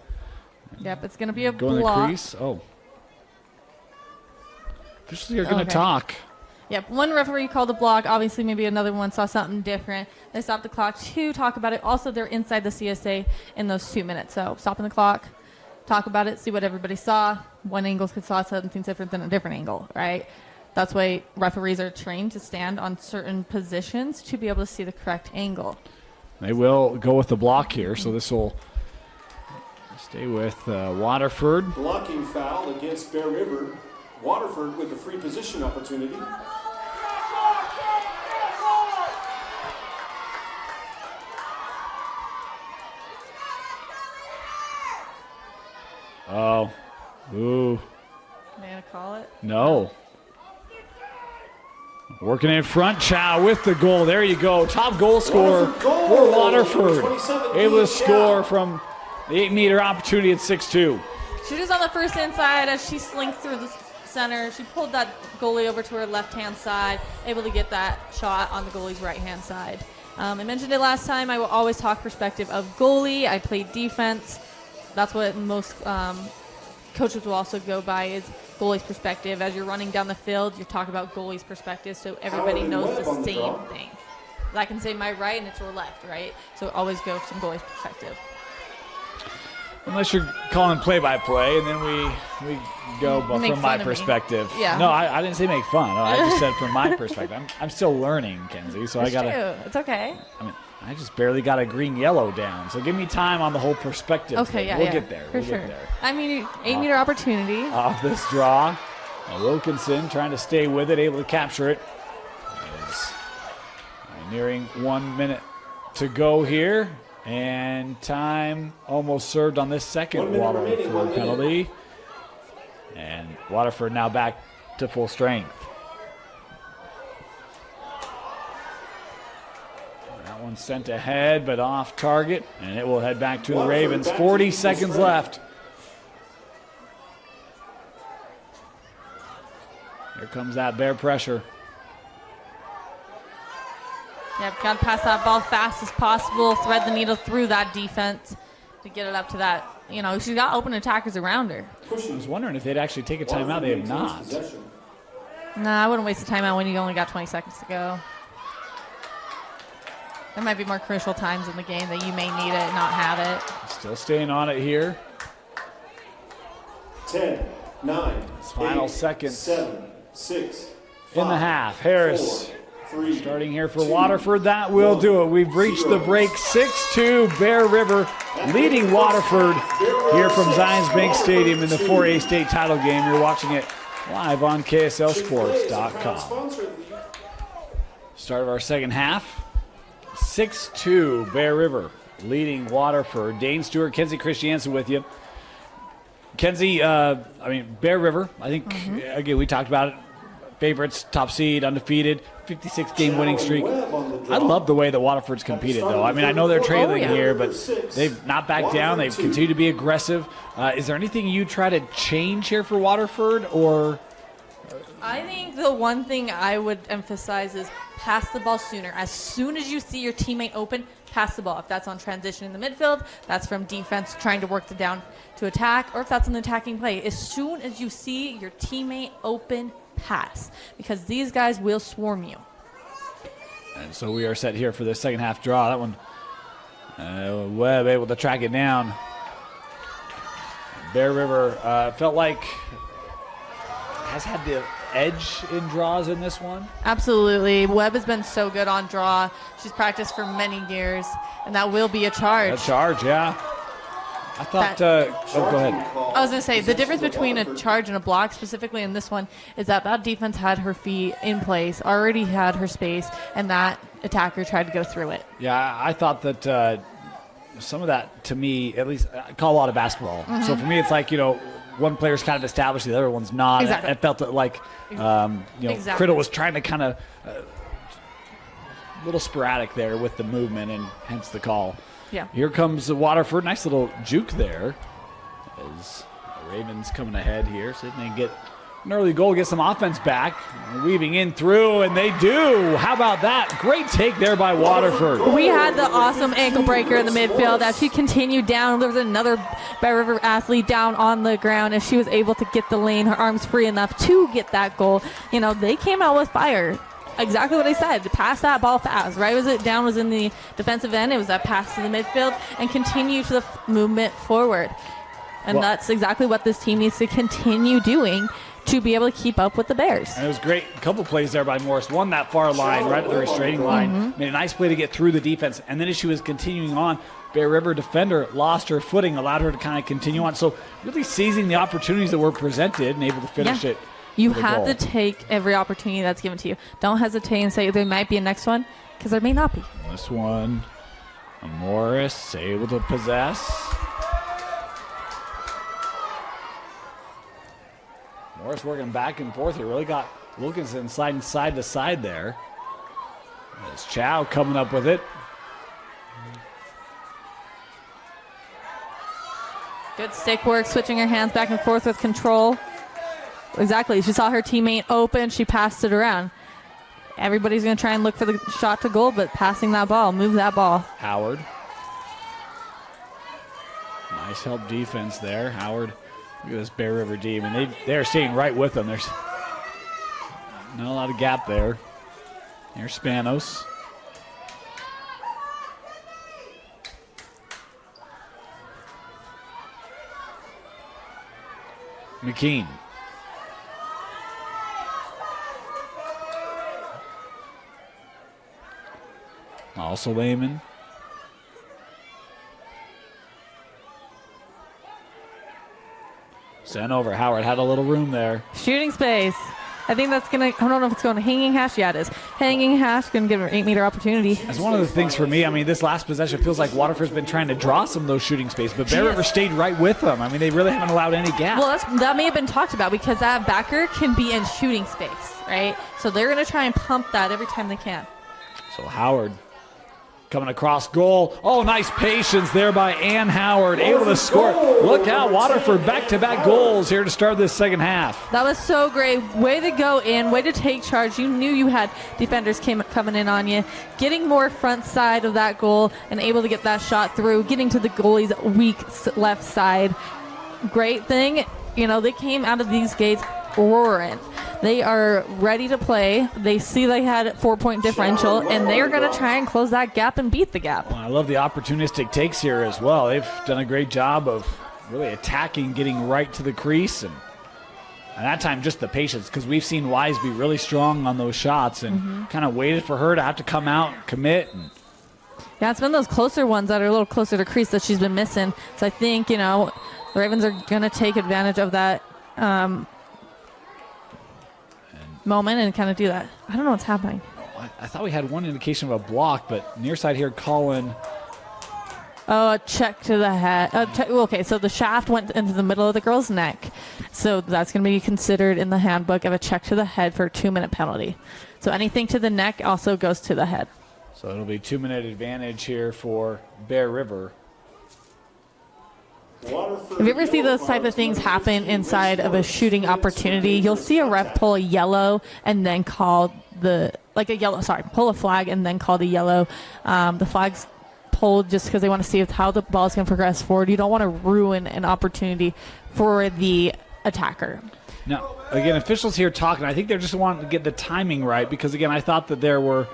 Yep, it's going to be a block. Go in the crease. Oh. Officially are going to talk. Yep, one referee called a block. Obviously, maybe another one saw something different. They stopped the clock to talk about it. Also, they're inside the CSA in those 2 minutes. So stopping the clock, talk about it, see what everybody saw. One angle could saw something different than a different angle, right? That's why referees are trained to stand on certain positions to be able to see the correct angle. They will go with the block here, so this will stay with Waterford. Blocking foul against Bear River. Waterford with the free position opportunity. Oh. Ooh. May I call it? No. Working in front, Chow with the goal. There you go. Top goal scorer for Waterford. Able to score from the 8-meter opportunity at 6-2. She was on the first inside as she slinked through the center. She pulled that goalie over to her left-hand side, able to get that shot on the goalie's right-hand side. I mentioned it last time. I will always talk perspective of goalie. I played defense. That's what most coaches will also go by is goalie's perspective. As you're running down the field, you're talking about goalie's perspective, so everybody knows the same thing. I can say my right and it's your left, right? So always go from goalie's perspective. Unless you're calling play-by-play, and then we go from my perspective. Yeah. No, I didn't say make fun. No, I just said from my perspective. I'm still learning, Kenzie, so It's I gotta. true. It's okay. I mean, I just barely got a green-yellow down, so give me time on the whole perspective. Okay, thing. yeah, We'll get there. For We'll sure. get there. I mean, 8-meter opportunity. Off this draw, Wilkinson trying to stay with it, able to capture it. Is nearing 1 minute to go here. And time almost served on this second Waterford penalty. And Waterford now back to full strength. That one sent ahead, but off target. And it will head back to the Ravens. 40 seconds left. Here comes that Bear pressure. Yeah, got to pass that ball fast as possible, thread the needle through that defense to get it up to that. You know, she's got open attackers around her. I was wondering if they'd actually take a timeout. They have not. Nah, I wouldn't waste a timeout when you only got 20 seconds to go. There might be more crucial times in the game that you may need it, not have it. Still staying on it here. 10, 9, Final 8, seconds 7, 6, in the 5, Harris. Harris 4, 3, starting here for 2, Waterford. That will do it. We've reached the break. 6-2 Bear River leading Waterford here from Zions Bank Stadium in the 4A state title game. You're watching it live on KSLSports.com. Start of our second half. 6-2 Bear River leading Waterford. Dane Stewart, Kenzie Christiansen with you. Kenzie, Bear River, I think, again, we talked about it. Favorites, top seed, undefeated, 56-game winning streak. I love the way that Waterford's competed, though. I mean, I know they're trailing here, but they've not backed down. They've continued to be aggressive. Is there anything you try to change here for Waterford, or? I think the one thing I would emphasize is pass the ball sooner. As soon as you see your teammate open, pass the ball. If that's on transition in the midfield, that's from defense trying to work it down to attack, or if that's an attacking play. As soon as you see your teammate open, pass, because these guys will swarm you. And so we are set here for the second half draw. That one, Webb able to track it down. Bear River felt like has had the edge in draws in this one. Absolutely. Webb has been so good on draw. She's practiced for many years, and that will be a charge. A charge, yeah. I thought, go ahead. I was going to say, the difference between a charge and a block, specifically in this one, is that defense had her feet in place, already had her space, and that attacker tried to go through it. Yeah, I thought that some of that, to me, at least, I call a lot of basketball. So for me, it's like, one player's kind of established, the other one's not. Exactly. I felt like, Exactly. Criddle was trying to kind of, a little sporadic there with the movement, and hence the call. Yeah. Here comes Waterford. Nice little juke there. As the Ravens coming ahead here. See if they can get an early goal, get some offense back. Weaving in through, and they do. How about that? Great take there by Waterford. We had the awesome ankle breaker in the midfield. As she continued down, there was another Bear River athlete down on the ground, and she was able to get the lane, her arms free enough to get that goal. They came out with fire. Exactly what I said. Pass that ball fast. Right was it down was in the defensive end. It was that pass to the midfield and continue to the movement forward. And that's exactly what this team needs to continue doing to be able to keep up with the Bears. And it was great. A couple plays there by Morris. One that far line, right at the restraining line. Made a nice play to get through the defense. And then as she was continuing on, Bear River defender lost her footing, allowed her to kind of continue on. So really seizing the opportunities that were presented and able to finish it. You have to take every opportunity that's given to you. Don't hesitate and say there might be a next one, because there may not be. This one, Morris able to possess. Morris working back and forth. He really got Wilkinson sliding side to side there. There's Chow coming up with it. Good stick work, switching her hands back and forth with control. Exactly. She saw her teammate open. She passed it around. Everybody's going to try and look for the shot to goal, but passing that ball, move that ball. Howard. Nice help defense there. Howard, look at this Bear River D. I mean, they're staying right with them. There's not a lot of gap there. Here's Spanos. McKean. Also Lehman. Sent over. Howard had a little room there. Shooting space. I think that's going to, I don't know if it's going to hanging hash. Yeah, it is. Hanging hash, going to give her 8-meter opportunity. That's one of the things for me. I mean, this last possession feels like Waterford's been trying to draw some of those shooting space, but Bear River stayed right with them. I mean, they really haven't allowed any gap. Well, that may have been talked about because that backer can be in shooting space, right? So they're going to try and pump that every time they can. So Howard coming across goal. Oh, nice patience there by Ann Howard, able to score. Look out, Waterford back-to-back goals here to start this second half. That was so great. Way to go in, way to take charge. You knew you had defenders coming in on you. Getting more front side of that goal and able to get that shot through, getting to the goalie's weak left side. Great thing, they came out of these gates roaring. They are ready to play. They see they had a 4-point differential, and they're going to try and close that gap and beat the gap. Well, I love the opportunistic takes here as well. They've done a great job of really attacking, getting right to the crease, and that time just the patience, because we've seen Wise be really strong on those shots and kind of waited for her to have to come out and commit. Yeah, it's been those closer ones that are a little closer to crease that she's been missing. So I think, the Ravens are going to take advantage of that moment and kind of do that. I don't know what's happening. I thought we had one indication of a block, but near side here, Colin. Oh, a check to the head. Okay, so the shaft went into the middle of the girl's neck. So that's going to be considered in the handbook of a check to the head for a 2-minute penalty. So anything to the neck also goes to the head. So it'll be 2-minute advantage here for Bear River. If you ever see those type of things happen inside of a shooting opportunity, you'll see a ref pull a yellow and then call pull a flag and then call the yellow. The flag's pulled just because they want to see how the ball is going to progress forward. You don't want to ruin an opportunity for the attacker. Now, again, officials here talking. I think they're just wanting to get the timing right because, again, I thought there was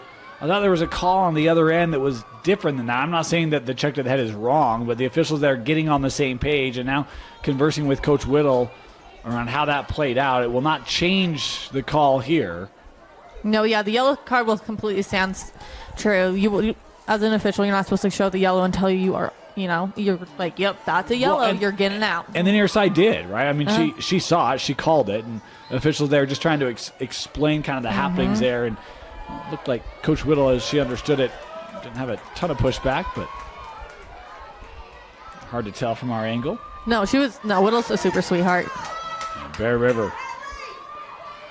a call on the other end that was different than that. I'm not saying that the check to the head is wrong, but the officials there getting on the same page and now conversing with Coach Whittle around how that played out. It will not change the call here. No, yeah, the yellow card will completely stand true. You, as an official, you're not supposed to show the yellow until you are, you're like, yep, that's a yellow, you're getting out. And the near side did, right? I mean, she saw it, she called it, and the officials there just trying to explain kind of the happenings there, and it looked like Coach Whittle, as she understood it, didn't have a ton of pushback, but hard to tell from our angle. No, Whittle's a super sweetheart. And Bear River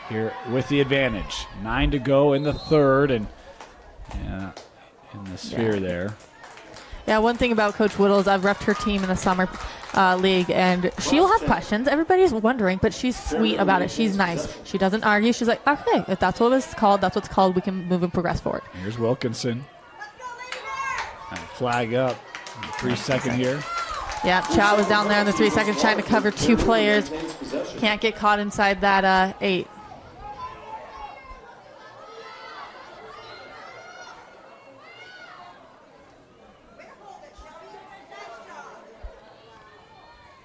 here with the advantage. 9 to go in the third, and in the sphere there. Yeah, one thing about Coach Whittle is I've repped her team in the summer league, and she'll have questions. Everybody's wondering, but she's sweet about it. She's nice. She doesn't argue. She's like, okay, if that's what it's called, that's what's called. We can move and progress forward. Here's Wilkinson. And flag up. 3 second here. Yeah, Chow was down there in the 3 seconds trying to cover 2 players. Can't get caught inside that 8.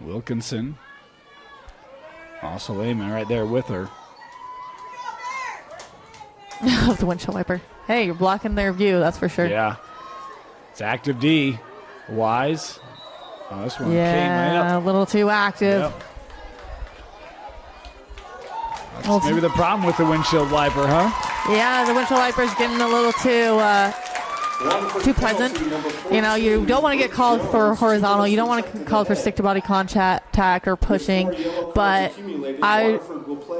Wilkinson. Also Lehman right there with her. The windshield wiper. Hey, you're blocking their view, that's for sure. Yeah. It's active D. Wise. Oh, this one came right Yeah, up. a little too active. Yep. That's maybe the problem with the windshield wiper, huh? Yeah, the windshield wiper's getting a little too present. You don't want to get called for horizontal. You don't want to get called for stick-to-body contact or pushing. But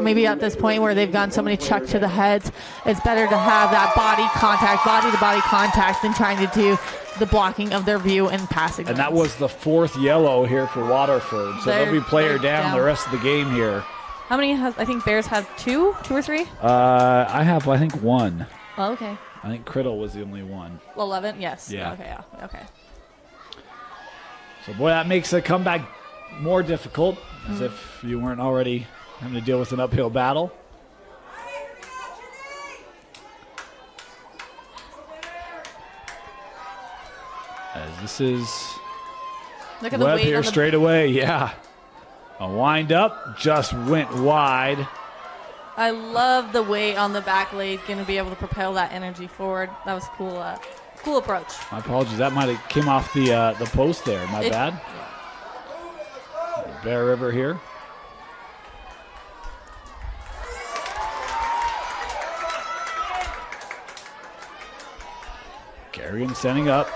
maybe at this point where they've gotten so many chuck to the heads, it's better to have that body-to-body contact than trying to do the blocking of their view and passing. And that was the 4th yellow here for Waterford. So they'll be player down the rest of the game here. How many I think Bears have 2 or 3? I have, I think, 1. Oh, okay. I think Criddle was the only one. 11, yes. Yeah. Okay. So, boy, that makes a comeback more difficult, as if you weren't already having to deal with an uphill battle. As this is Look at the Webb weight here on the straight away, yeah. A wind up, just went wide. I love the weight on the back leg, going to be able to propel that energy forward. That was cool. Cool approach. My apologies, that might have came off the post there. My bad. Bear River here. Carrigan setting up.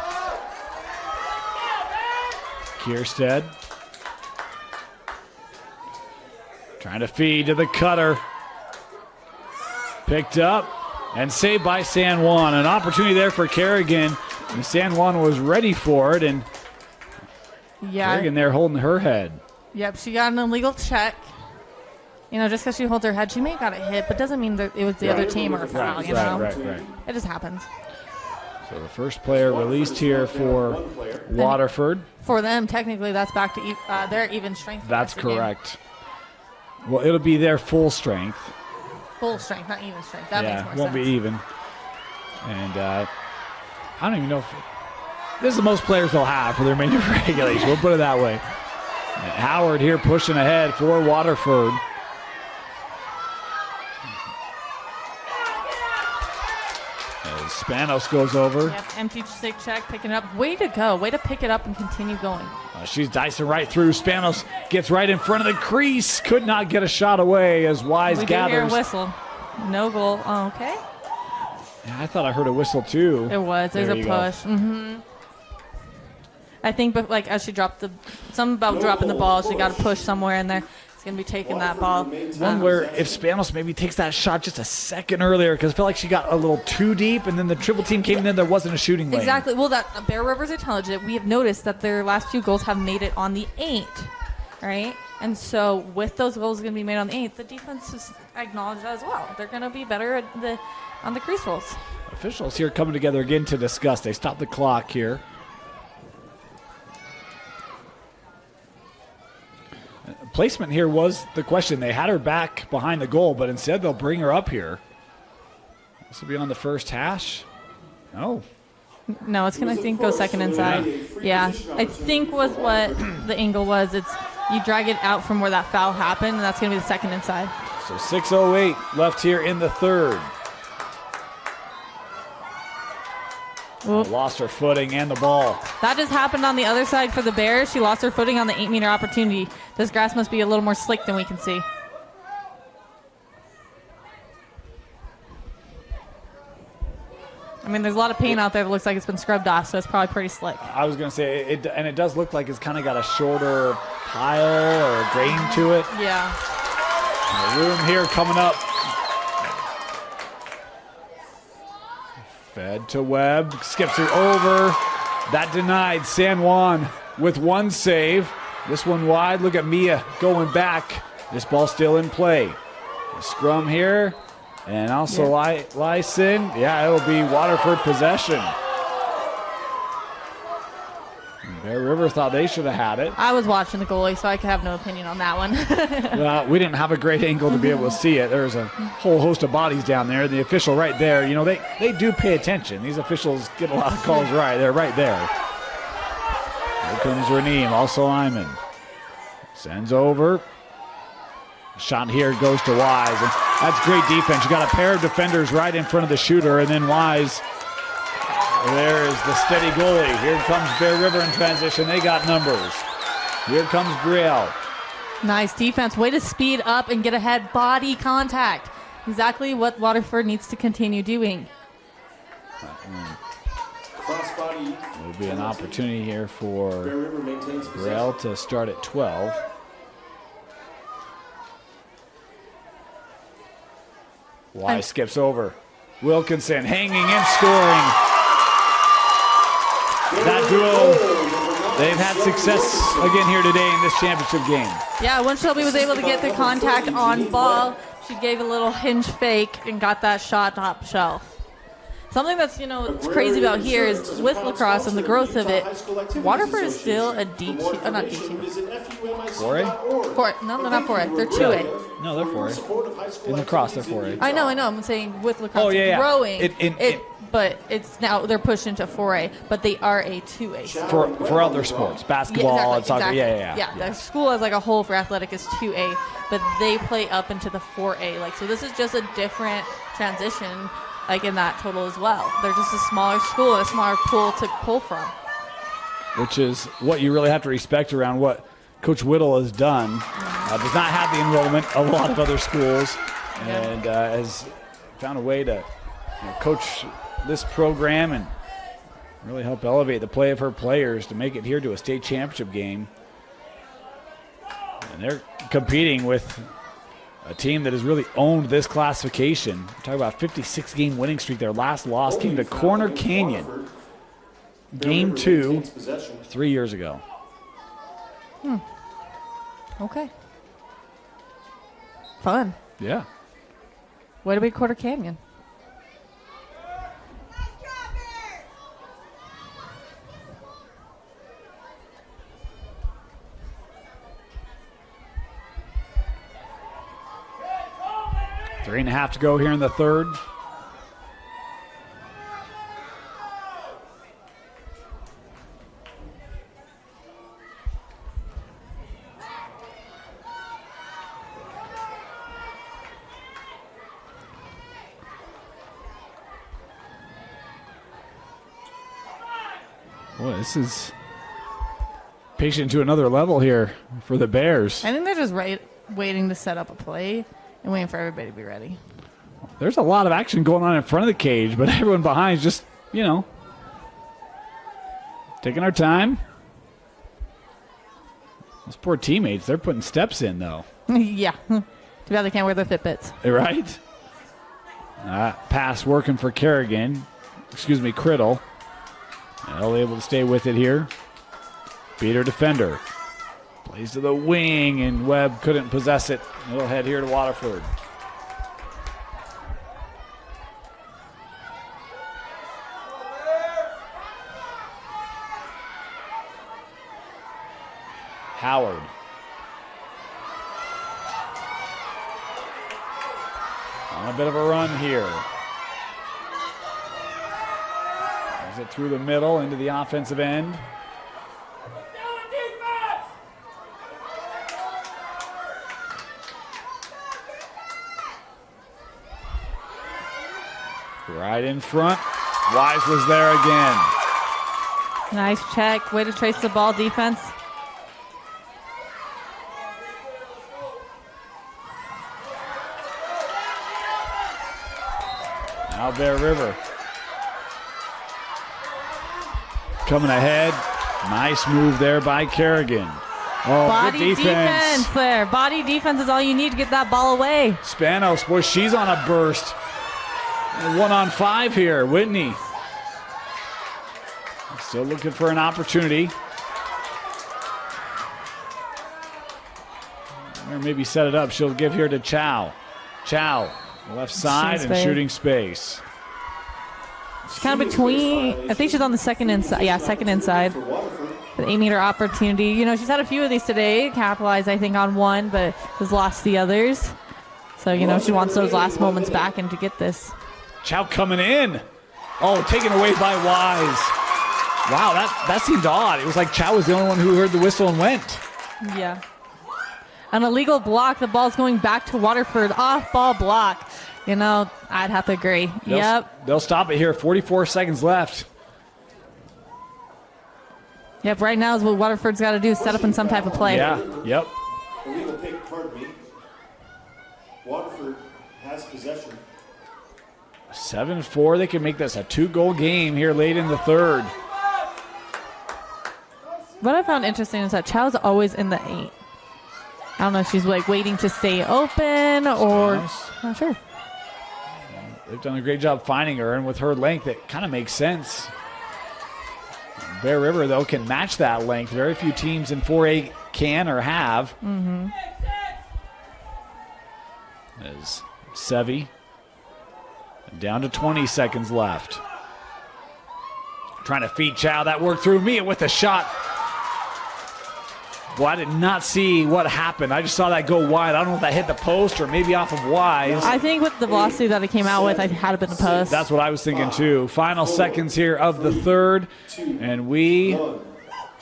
Kierstead trying to feed to the cutter. Picked up and saved by San Juan. An opportunity there for Kerrigan. And San Juan was ready for it, and Kerrigan there holding her head. Yep, she got an illegal check. You know, just because she holds her head, she may have got a hit, but doesn't mean that it was the other team or a foul, you know? Right. It just happens. So the first player released here for Waterford. For them, technically, that's back to their even strength. That's correct. Well, it'll be their full strength. Full strength, not even strength. That makes more sense. Won't be even. And I don't even know if this is the most players they'll have for their remainder of regulation. We'll put it that way. And Howard here pushing ahead for Waterford. As Spanos goes over. Yep, empty stick check, picking it up. Way to go. Way to pick it up and continue going. She's dicing right through. Spanos gets right in front of the crease. Could not get a shot away as Wise gathers. We did hear a whistle. No goal. Oh, okay. Yeah, I thought I heard a whistle too. There was. There's a push. I think, but like as she dropped something about dropping the ball, she got a push somewhere in there. It's going to be taking that ball. One where if Spanos maybe takes that shot just a second earlier, because I felt like she got a little too deep, and then the triple team came in, there wasn't a shooting lane. Exactly. Well, that Bear River's intelligent. We have noticed that their last 2 goals have made it on the 8, right? And so with those goals going to be made on the 8, the defense has acknowledged that as well. They're going to be better on the crease rolls. Officials here coming together again to discuss. They stopped the clock here. Placement here was the question. They had her back behind the goal, but instead they'll bring her up here. This will be on the first hash. No. No, it's going to, I think, go second inside. Yeah, I think was what the angle was. It's you drag it out from where that foul happened, and that's going to be the second inside. So 6:08 left here in the third. Lost her footing and the ball. That just happened on the other side for the Bears. She lost her footing on the 8-meter opportunity. This grass must be a little more slick than we can see. I mean, there's a lot of paint out there that looks like it's been scrubbed off, so it's probably pretty slick. I was going to say, it does look like it's kind of got a shorter pile or grain to it. Yeah. The room here coming up. Fed to Webb, skips her over. That denied. San Juan with one save. This one wide. Look at Mia going back. This ball still in play. The scrum here. And also Lyson. Yeah, it'll be Waterford possession. Bear River thought they should have had it. I was watching the goalie, so I could have no opinion on that one. Well, we didn't have a great angle to be able to see it. There's a whole host of bodies down there. The official right there, you know, they do pay attention. These officials get a lot of calls right. They're right there. Here comes Raneem, also Lyman. Sends over. Shot here goes to Wise. And that's great defense. You got a pair of defenders right in front of the shooter, and then Wise. There is the steady goalie. Here comes Bear River in transition. They got numbers. Here comes Brielle. Nice defense. Way to speed up and get ahead. Body contact. Exactly what Waterford needs to continue doing. There'll be an opportunity here for Brielle to start at 12. Wise skips over. Wilkinson hanging and scoring. That duo, they've had success again here today in this championship game. Yeah, once Shelby was able to get the contact on ball, she gave a little hinge fake and got that shot top shelf. Something that's, what's crazy about here is with lacrosse and the growth of it, Waterford is still a D2, not D2. 4A? No, they're not 4A. They're 2A. No, they're 4A. In lacrosse, they're 4A. I know. I'm saying with lacrosse growing, but it's now they're pushed into 4A, but they are a 2A. For other sports, basketball, and soccer. Exactly. Yeah. The school as like a whole for athletic is 2A, but they play up into the 4A. So this is just a different transition. Like in that total as well. They're just a smaller school and a smaller pool to pull from. Which is what you really have to respect around what Coach Whittle has done. Does not have the enrollment a lot of other schools, and has found a way to coach this program and really help elevate the play of her players to make it here to a state championship game. And they're competing with a team that has really owned this classification. We're talking about a 56-game winning streak. Their last loss came to Corner Canyon. Game 2, 3 years ago. Okay. Fun. Yeah. Way to be Quarter Canyon. Three and a half to go here in the third. Boy, this is patient to another level here for the Bears. I think they're just waiting to set up a play and waiting for everybody to be ready. There's a lot of action going on in front of the cage, but everyone behind is just, taking our time. Those poor teammates, they're putting steps in, though. Yeah. Too bad they can't wear their Fitbits. Right? Pass working for Criddle. Well, able to stay with it here. Beat her defender. Plays to the wing, and Webb couldn't possess it. It'll head here to Waterford. Howard. On a bit of a run here. Is it through the middle into the offensive end? Right in front. Wise was there again. Nice check. Way to trace the ball, defense. Now Bear River coming ahead. Nice move there by Kerrigan. Oh, body good defense there. Body defense is all you need to get that ball away. Spanos, boy, she's on a burst. 1-on-5 here. Whitney still looking for an opportunity. Or maybe set it up. She'll give here to Chow. Chow, left side and shooting space. She's kind of between. I think she's on the second inside. Yeah, second inside. The 8-meter opportunity. She's had a few of these today. Capitalized, I think, on one, but has lost the others. So, she wants those last moments back and to get this. Chow coming in. Oh, taken away by Wise. Wow, that seemed odd. It was like Chow was the only one who heard the whistle and went. Yeah. An illegal block. The ball's going back to Waterford. Off-ball block. I'd have to agree. They'll stop it here. 44 seconds left. Yep, right now is what Waterford's got to do, set up in some type of play. Yeah, yep. Illegal pick, pardon me. Waterford has possession. 7-4. They can make this a 2-goal game here late in the third. What I found interesting is that Chow's always in the 8. I don't know if she's waiting to stay open or not sure. they've done a great job finding her, and with her length, it kind of makes sense. Bear River, though, can match that length. Very few teams in 4A can or have. Mm-hmm. As Sevi down to 20 seconds left. Trying to feed Chow. That worked through Mia with a shot. Well, I did not see what happened. I just saw that go wide. I don't know if that hit the post or maybe off of Wise. I think with the velocity that it came out with, I had it been the post. That's what I was thinking too. Final seconds here of the third, and we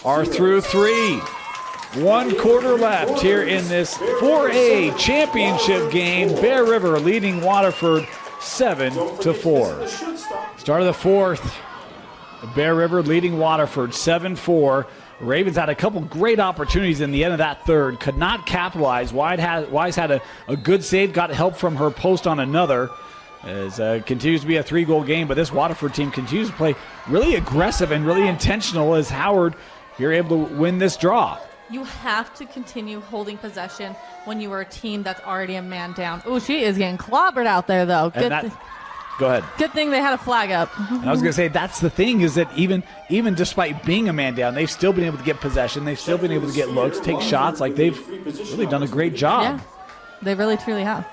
are through 3. 1 quarter left here in this 4A championship game. Bear River leading Waterford 7-4. Start of the fourth. Bear River leading Waterford 7-4. Ravens had a couple great opportunities in the end of that third. Could not capitalize. Wise had a good save. Got help from her post on another. As continues to be a 3-goal game. But this Waterford team continues to play really aggressive and really intentional as Howard, you're able to win this draw. You have to continue holding possession when you are a team that's already a man down. Oh, she is getting clobbered out there, though. Go ahead. Good thing they had a flag up. And I was going to say, that's the thing, is that even despite being a man down, they've still been able to get possession. They've still been able to get looks, take shots. Like, they've really done a great job. Yeah, they really, truly have.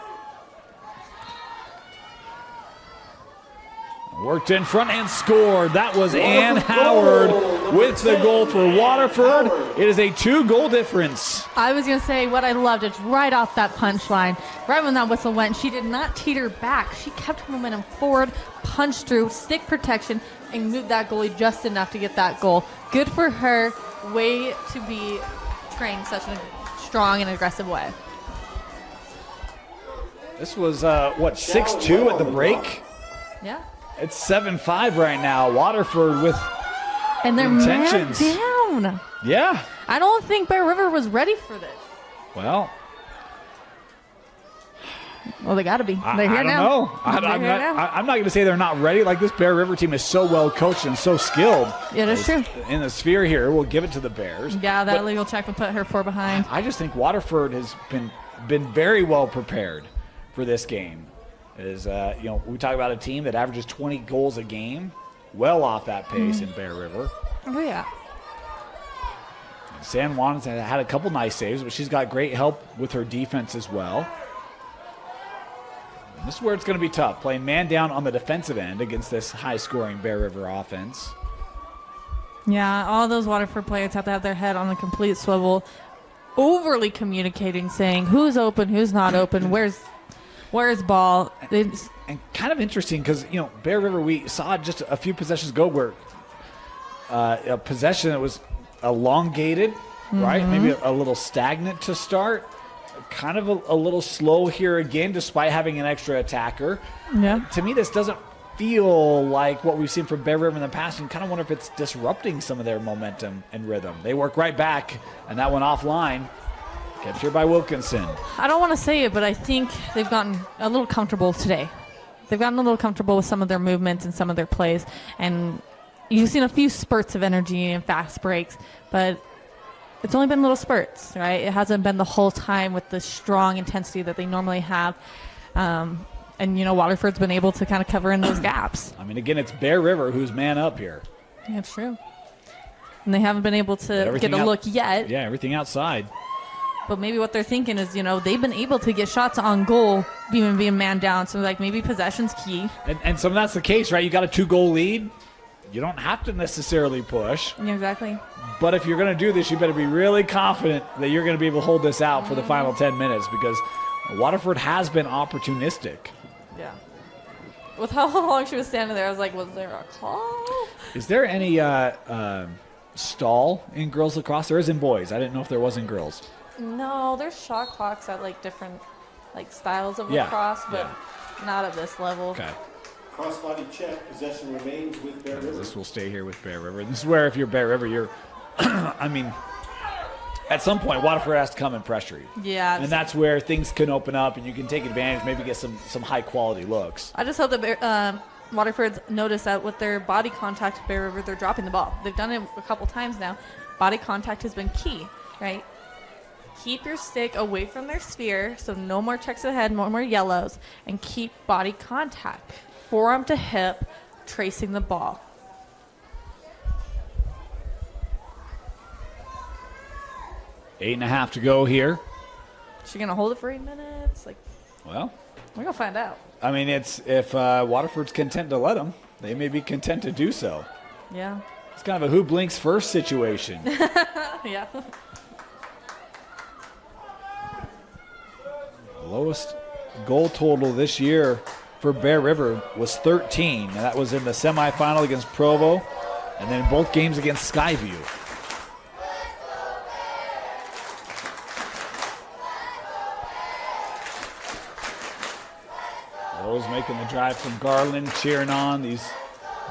Worked in front and scored. That was Ann Howard with the goal for Waterford. It is a 2-goal difference. I was going to say what I loved. It's right off that punch line. Right when that whistle went, she did not teeter back. She kept her momentum forward, punched through, stick protection, and moved that goalie just enough to get that goal. Good for her. Way to be trained such a strong and aggressive way. This was, 6-2 at the break? Yeah. It's 7-5 right now. Waterford with and they're intentions. Man down. Yeah. I don't think Bear River was ready for this. Well, they got to be. They're here I don't now. know. I'm not going to say they're not ready. Like, this Bear River team is so well coached and so skilled. Yeah, that's true. In the sphere here, we'll give it to the Bears. Yeah, that illegal check would put her 4 behind. I just think Waterford has been very well prepared for this game. We talk about a team that averages 20 goals a game, well off that pace in Bear River. Oh, yeah. San Juan's had a couple nice saves, but she's got great help with her defense as well. And this is where it's going to be tough, playing man down on the defensive end against this high-scoring Bear River offense. Yeah, all those Waterford players have to have their head on a complete swivel, overly communicating, saying who's open, who's not open, where's ball. And kind of interesting because, Bear River, we saw just a few possessions ago where a possession that was elongated, right? Maybe a little stagnant to start. Kind of a little slow here again, despite having an extra attacker. Yeah. To me, this doesn't feel like what we've seen from Bear River in the past, and kind of wonder if it's disrupting some of their momentum and rhythm. They work right back, and that one offline. Kept here by Wilkinson. I don't want to say it, but I think they've gotten a little comfortable today. They've gotten a little comfortable with some of their movements and some of their plays, and you've seen a few spurts of energy and fast breaks, but it's only been little spurts, right? It hasn't been the whole time with the strong intensity that they normally have. And, Waterford's been able to kind of cover in those gaps. I mean, again, it's Bear River who's man up here. Yeah, it's true. And they haven't been able to get a look yet. Yeah, everything outside. But maybe what they're thinking is, they've been able to get shots on goal, even being man down. So, maybe possession's key. And so that's the case, right? You got a 2-goal lead. You don't have to necessarily push. Yeah, exactly. But if you're going to do this, you better be really confident that you're going to be able to hold this out for the final 10 minutes because Waterford has been opportunistic. Yeah. With how long she was standing there, I was like, was there a call? Is there any stall in girls lacrosse? There is in boys. I didn't know if there was in girls. No, there's shot clocks at different styles of lacrosse, but not at this level. Okay. Cross-body check. Possession remains with Bear River. This will stay here with Bear River. This is where if you're Bear River, you're, at some point, Waterford has to come and pressure you. Yeah. And that's where things can open up and you can take advantage, maybe get some high-quality looks. I just hope that Waterford's noticed that with their body contact with Bear River, they're dropping the ball. They've done it a couple times now. Body contact has been key, right? Keep your stick away from their sphere, so no more checks ahead, no more yellows, and keep body contact. Forearm to hip, tracing the ball. 8.5 to go here. Is she going to hold it for 8 minutes? Well, we're going to find out. I mean, it's if Waterford's content to let them, they may be content to do so. Yeah. It's kind of a who blinks first situation. Yeah. Lowest goal total this year for Bear River was 13, and that was in the semifinal against Provo, and then both games against Skyview. Rose making the drive from Garland, cheering on these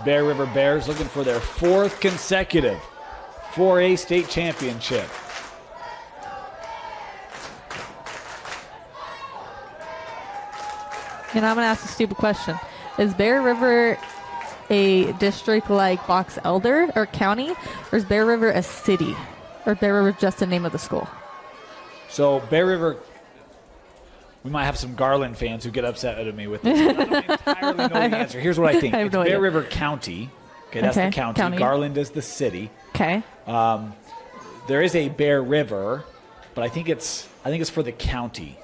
Bear River Bears, looking for their 4th consecutive 4A state championship. And I'm going to ask a stupid question. Is Bear River a district like Box Elder or county, or is Bear River a city? Or Bear River just the name of the school? So Bear River, we might have some Garland fans who get upset at me with this. I don't entirely know the answer. Here's what I think. It's Bear River County. Okay, that's the county. Garland is the city. Okay. There is a Bear River, but I think it's for the county.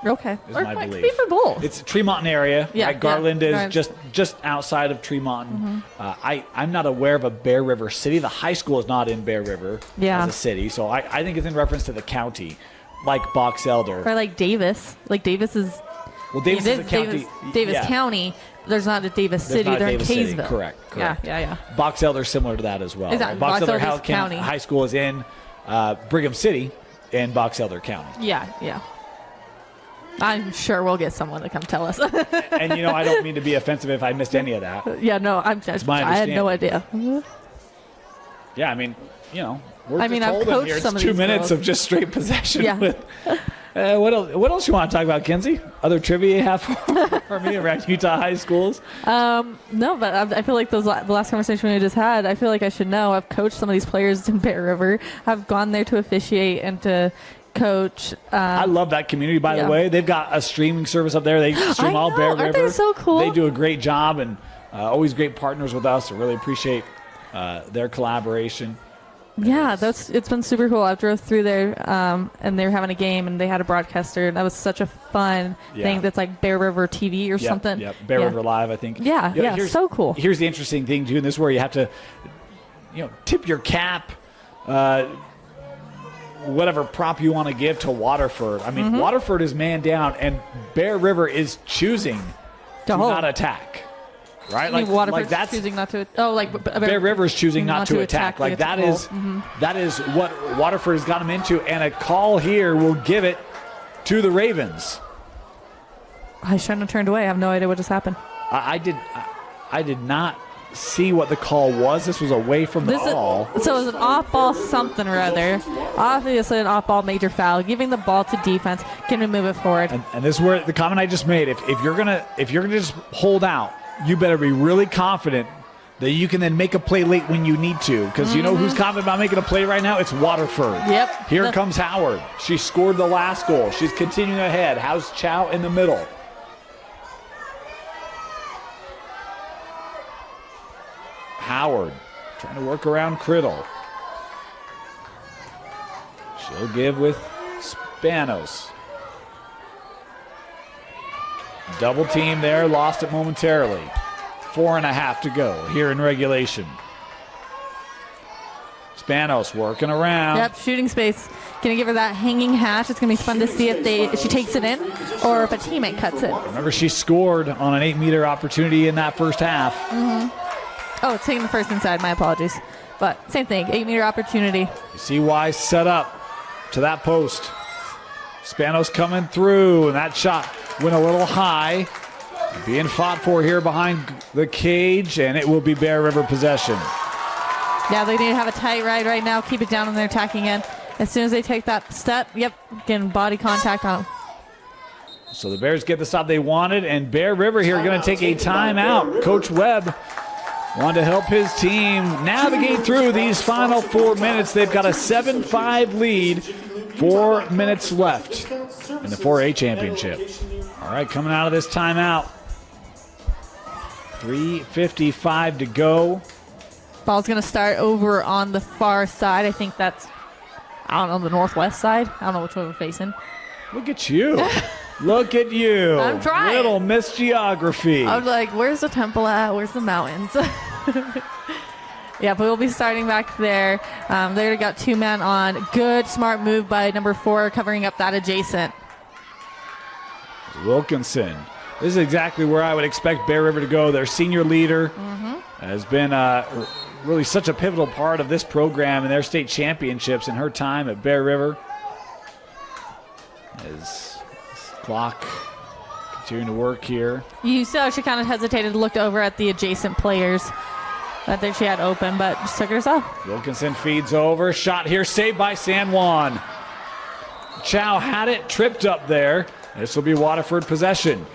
Okay. Is or my it belief. could be for both. It's Tremonton area. Yeah, right? Garland yeah. is just outside of Tremonton. I'm not aware of a Bear River city. The high school is not in Bear River as a city, so I think it's in reference to the county, like Box Elder. Or like Davis. Like Davis is. Well, Davis is a county. Davis County. There's not a Davis City. They're in Kaysville. Correct. Yeah. Box Elder is similar to that as well. Exactly. Box Elder County. High School is in Brigham City in Box Elder County. Yeah. I'm sure we'll get someone to come tell us. And, I don't mean to be offensive if I missed any of that. Yeah, no, I had no idea. Yeah, I mean, we're I've just holding coached here. some It's of 2 these minutes girls. of just straight possession. Yeah. What else you want to talk about, Kenzie? Other trivia you have for me around Utah high schools? No, but I feel like the last conversation we just had, I feel like I should know. I've coached some of these players in Bear River. I've gone there to officiate and to coach. I love that community, by the way. They've got a streaming service up there. They stream all Bear River. Aren't they so cool? They do a great job and always great partners with us. I really appreciate their collaboration. Yeah, it's been super cool. I drove through there and they were having a game and they had a broadcaster, and that was such a fun thing. That's like Bear River TV or something. Yeah, Bear River Live, I think. Yeah, so cool. Here's the interesting thing, too, and this is where you have to, tip your cap, whatever prop you want to give to Waterford. I mean, Waterford is man down, and Bear River is choosing to not attack. Right? Waterford's choosing not to. Oh, like Bear River's choosing not to attack. Like that is what Waterford has got them into, and a call here will give it to the Ravens. I shouldn't have turned away. I have no idea what just happened. I did not see what the call was. This was away from the ball. So it was an off-ball something or other. Obviously an off-ball major foul, giving the ball to defense. Can we move it forward? And this is where the comment I just made. If you're gonna just hold out, you better be really confident that you can then make a play late when you need to. Because you know who's confident about making a play right now? It's Waterford. Yep. Here comes Howard. She scored the last goal. She's continuing ahead. How's Chow in the middle? Howard trying to work around Criddle. She'll give with Spanos. Double team there, lost it momentarily. 4.5 to go here in regulation. Spanos working around. Yep, shooting space. Gonna give her that hanging hash. It's gonna be fun to see if she takes it in or if a teammate cuts it. Remember, she scored on an 8-meter opportunity in that first half. Oh, it's taking the first inside. My apologies. But same thing, 8-meter opportunity. You see why set up to that post. Spanos coming through, and that shot went a little high. Being fought for here behind the cage, and it will be Bear River possession. Yeah, they need to have a tight ride right now. Keep it down on their attacking end. As soon as they take that step, getting body contact on them. So the Bears get the stop they wanted, and Bear River here going to take a timeout. Coach Webb wanted to help his team navigate through these final 4 minutes. They've got a 7-5 lead, 4 minutes left in the 4A championship. All right, coming out of this timeout. 3:55 to go. Ball's going to start over on the far side. I think that's, I don't know, the northwest side. I don't know which way we're facing. Look at you. Look at you. I'm trying. Little Miss Geography. I was like, where's the temple at? Where's the mountains? Yeah, but we'll be starting back there. They already got 2 men on. Good, smart move by number 4, covering up that adjacent. Wilkinson. This is exactly where I would expect Bear River to go. Their senior leader has been really such a pivotal part of this program and their state championships in her time at Bear River. As clock continuing to work here. You saw she kind of hesitated, looked over at the adjacent players that she had open, but just took it herself. Wilkinson feeds over. Shot here, saved by San Juan. Chow had it, tripped up there. This will be Waterford possession.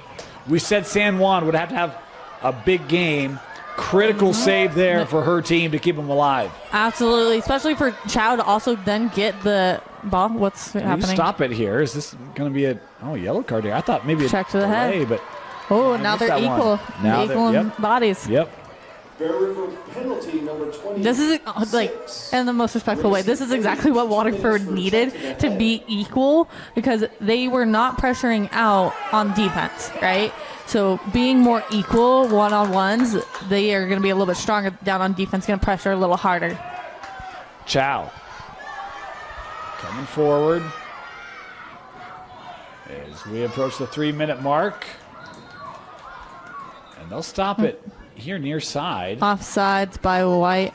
We said San Juan would have to have a big game. Critical save there for her team to keep them alive. Absolutely, especially for Chow to also then get the ball. What's happening? You stop it here. Is this going to be a yellow card here? I thought maybe Check to the delay, head. but now they're equal. Now Equal in bodies. Yep. Bear River penalty number 20. This is like in the most respectful way. This is exactly what Waterford needed to be equal, because they were not pressuring out on defense, right? So being more equal one-on-ones, they are going to be a little bit stronger down on defense, going to pressure a little harder. Chow coming forward as we approach the 3-minute mark. And they'll stop it here near side. Offsides by white,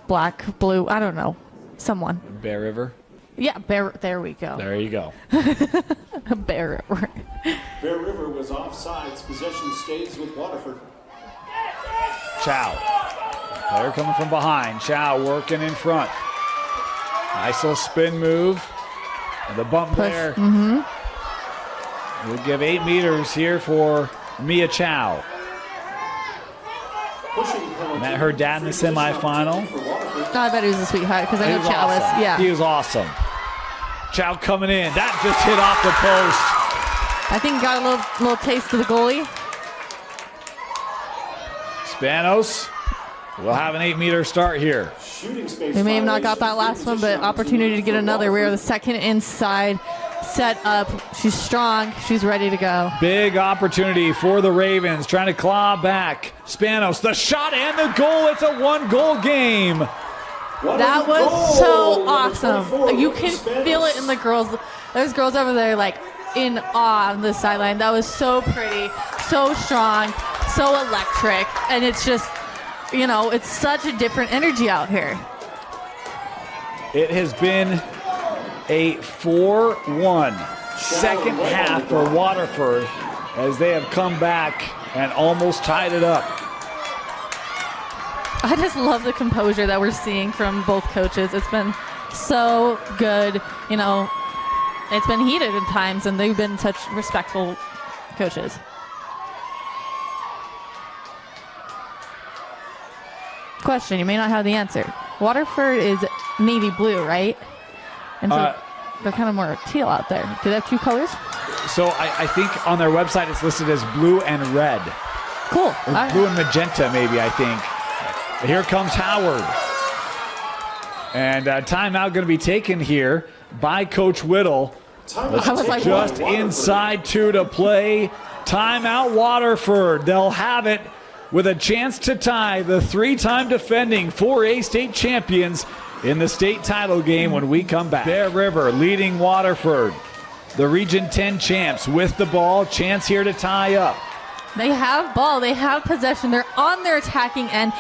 black, blue, I don't know. Someone. Bear River. Yeah, there we go. There you go. Bear River. Bear River was offsides. Possession stays with Waterford. Chow. Player coming from behind. Chow working in front. Nice little spin move. And the bump Push. there. We'll give 8 meters here for Mia Chow. Met her dad in the semifinal. No, I bet he was a sweetheart, because I know Chow was. Awesome. Yeah. He was awesome. Chow coming in. That just hit off the post. I think got a little taste of the goalie. Spanos will have an 8-meter start here. We may have not got that last one, but opportunity to get another. We are the second inside, set up. She's strong. She's ready to go. Big opportunity for the Ravens, trying to claw back. Spanos, the shot and the goal. It's a 1-goal game. That was so awesome. You can feel it in the girls. There's girls over there like in awe on the sideline. That was so pretty, so strong, so electric. And it's just, it's such a different energy out here. It has been a 4-1 second half for Waterford as they have come back and almost tied it up. I just love the composure that we're seeing from both coaches. It's been so good. It's been heated at times, and they've been such respectful coaches. Question, you may not have the answer. Waterford is navy blue, right? And so they're kind of more teal out there. Do they have 2 colors? So I think on their website it's listed as blue and red. Cool. Or blue and magenta, maybe, I think. Here comes Howard. And timeout going to be taken here by Coach Whittle. Just inside 2 to play. Timeout Waterford. They'll have it with a chance to tie the 3-time defending 4A state champions in the state title game when we come back. Bear River leading Waterford. The Region 10 champs with the ball. Chance here to tie up. They have ball. They have possession. They're on their attacking end.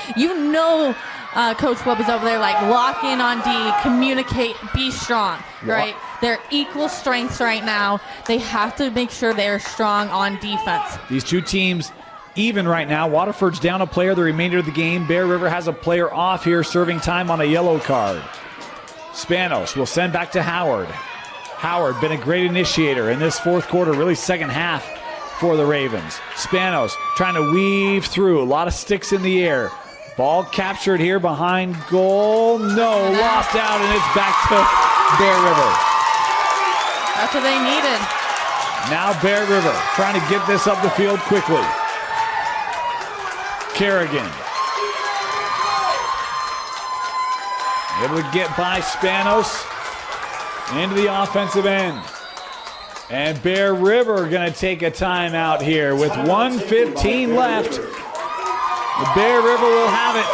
Coach Webb is over there like lock in on D, communicate, be strong, right? They're equal strengths right now. They have to make sure they're strong on defense. These two teams even right now. Waterford's down a player the remainder of the game. Bear River has a player off here serving time on a yellow card. Spanos will send back to Howard. Howard been a great initiator in this 4th quarter, really second half. for the Ravens. Spanos trying to weave through. A lot of sticks in the air. Ball captured here behind goal. No, lost out, and it's back to Bear River. That's what they needed. Now Bear River trying to get this up the field quickly. Kerrigan. Able to get by Spanos into the offensive end. And Bear River going to take a timeout here with 1:15 left. The Bear River will have it.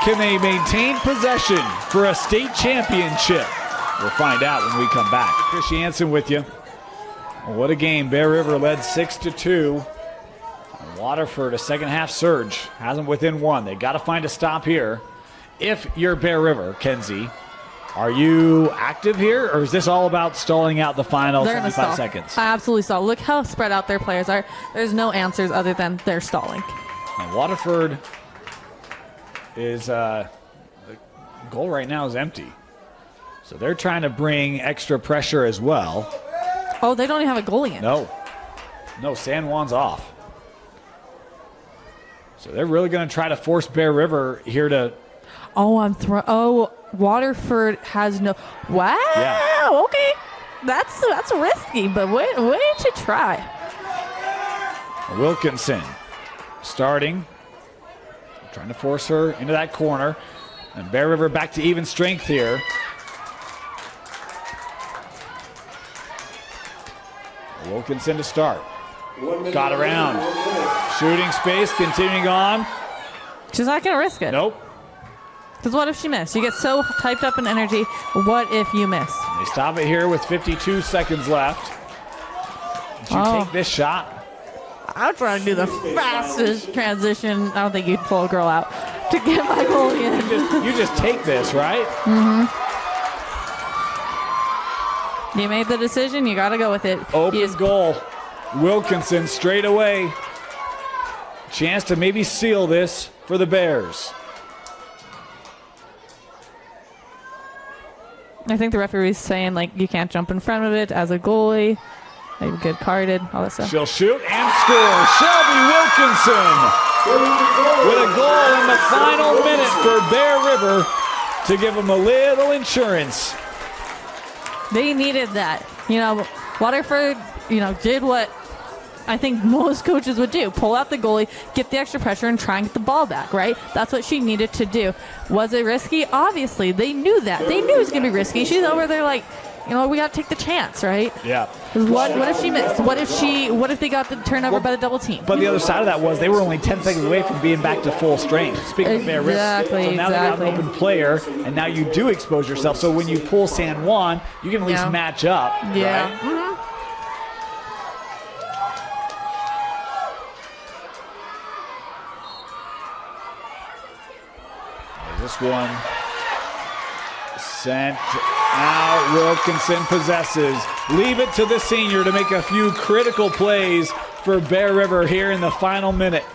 Can they maintain possession for a state championship? We'll find out when we come back. Chris Jansen with you. Well, what a game. Bear River led 6-2. Waterford, a second half surge. Has them within one. They got to find a stop here. If you're Bear River, Kenzie, are you active here, or is this all about stalling out the final 75 seconds? I absolutely stall. Look how spread out their players are. There's no answers other than they're stalling. Now, Waterford is the goal right now is empty. So they're trying to bring extra pressure as well. Oh, they don't even have a goalie in. No, San Juan's off. So they're really going to try to force Bear River here to... Waterford has no... Wow, Yeah. Okay. That's risky, but way to try. Wilkinson starting. Trying to force her into that corner. And Bear River back to even strength here. Wilkinson to start. Got around. Shooting space, continuing on. She's not going to risk it. Nope. Because what if she missed? You get so typed up in energy. What if you miss? They stop it here with 52 seconds left. Did you take this shot? I'm trying to do the fastest transition. I don't think you'd pull a girl out to get my goal in. You just take this, right? Mm-hmm. You made the decision. You got to go with it. Open goal. Wilkinson straight away. Chance to maybe seal this for the Bears. I think the referee's saying, like, you can't jump in front of it as a goalie. Maybe get carded, all that stuff. She'll shoot and score. Shelby Wilkinson with a goal in the final minute for Bear River to give them a little insurance. They needed that. Waterford, did what I think most coaches would do. Pull out the goalie, get the extra pressure, and try and get the ball back, right? That's what she needed to do. Was it risky? Obviously. They knew that. They knew it was going to be risky. She's over there like, we got to take the chance, right? Yeah. What if she missed? What if they got the turnover by the double team? But the other side of that was they were only 10 seconds away from being back to full strength. Speaking of Bear River. So now they got an open player, and now you do expose yourself. So when you pull San Juan, you can at least match up. Yeah. Right? Mm-hmm. This one sent out. Wilkinson possesses. Leave it to the senior to make a few critical plays for Bear River here in the final minute.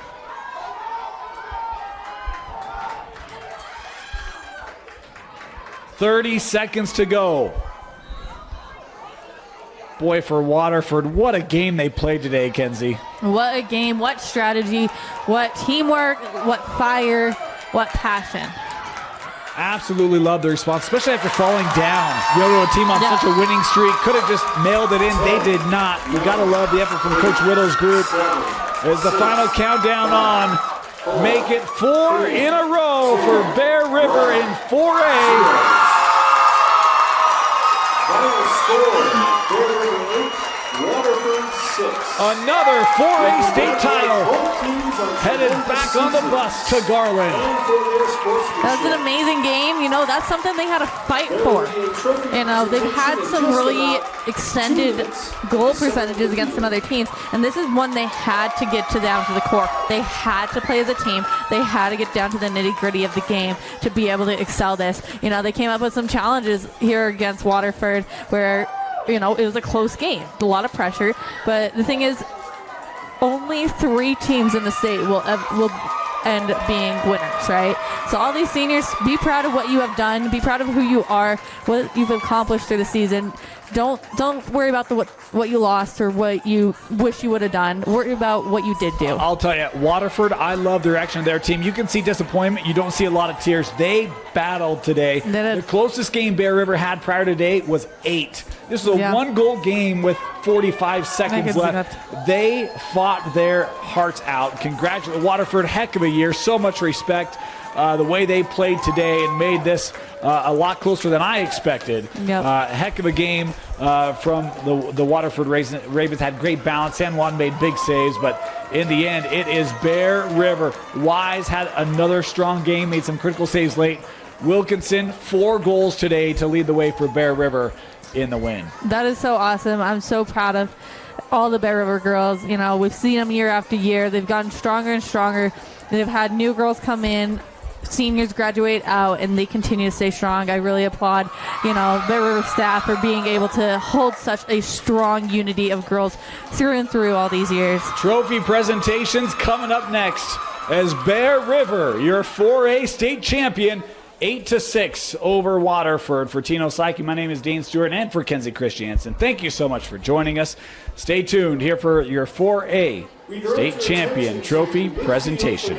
"30 seconds to go." Boy, for Waterford, what a game they played today, Kenzie. What a game, what strategy, what teamwork, what fire, what passion. Absolutely love the response, especially after falling down. The other team on such a winning streak could have just mailed it in. They did not. You got to love the effort from Coach Whittle's group. As the final countdown on, make it 4 in a row for Bear River in 4A. Final score, Bear River 8, Waterford 6. Another 4A state title headed back on the bus to Garland. That was an amazing game. That's something they had to fight for. They've had some really extended goal percentages against some other teams, and this is one they had to get down to the core. They had to play as a team. They had to get down to the nitty-gritty of the game to be able to excel this. They came up with some challenges here against Waterford where it was a close game, a lot of pressure. But the thing is, only 3 teams in the state will and being winners, right? So all these seniors, be proud of what you have done. Be proud of who you are, what you've accomplished through the season. Don't worry about what you lost or what you wish you would have done. Worry about what you did do. I'll tell you, Waterford, I love the reaction of their team. You can see disappointment. You don't see a lot of tears. They battled today. The closest game Bear River had prior to today was 8. This was a one-goal game with 45 seconds left. They fought their hearts out. Congratulations, Waterford, heck of a year. So much respect. The way they played today and made this a lot closer than I expected. Heck of a game from the Waterford Ravens. Had great balance. San Juan made big saves, but in the end, it is Bear River. Wise had another strong game, made some critical saves late. Wilkinson, 4 goals today to lead the way for Bear River in the win. That is so awesome. I'm so proud of all the Bear River girls. You know, we've seen them year after year. They've gotten stronger and stronger. They've had new girls come in, seniors graduate out, and they continue to stay strong. I really applaud, Bear River staff for being able to hold such a strong unity of girls through and through all these years. Trophy presentations coming up next as Bear River, your 4A state champion, 8-6 over Waterford. For Tino Psyche, my name is Dean Stewart, and for Kenzie Christiansen, thank you so much for joining us. Stay tuned here for your 4A state champion trophy presentation.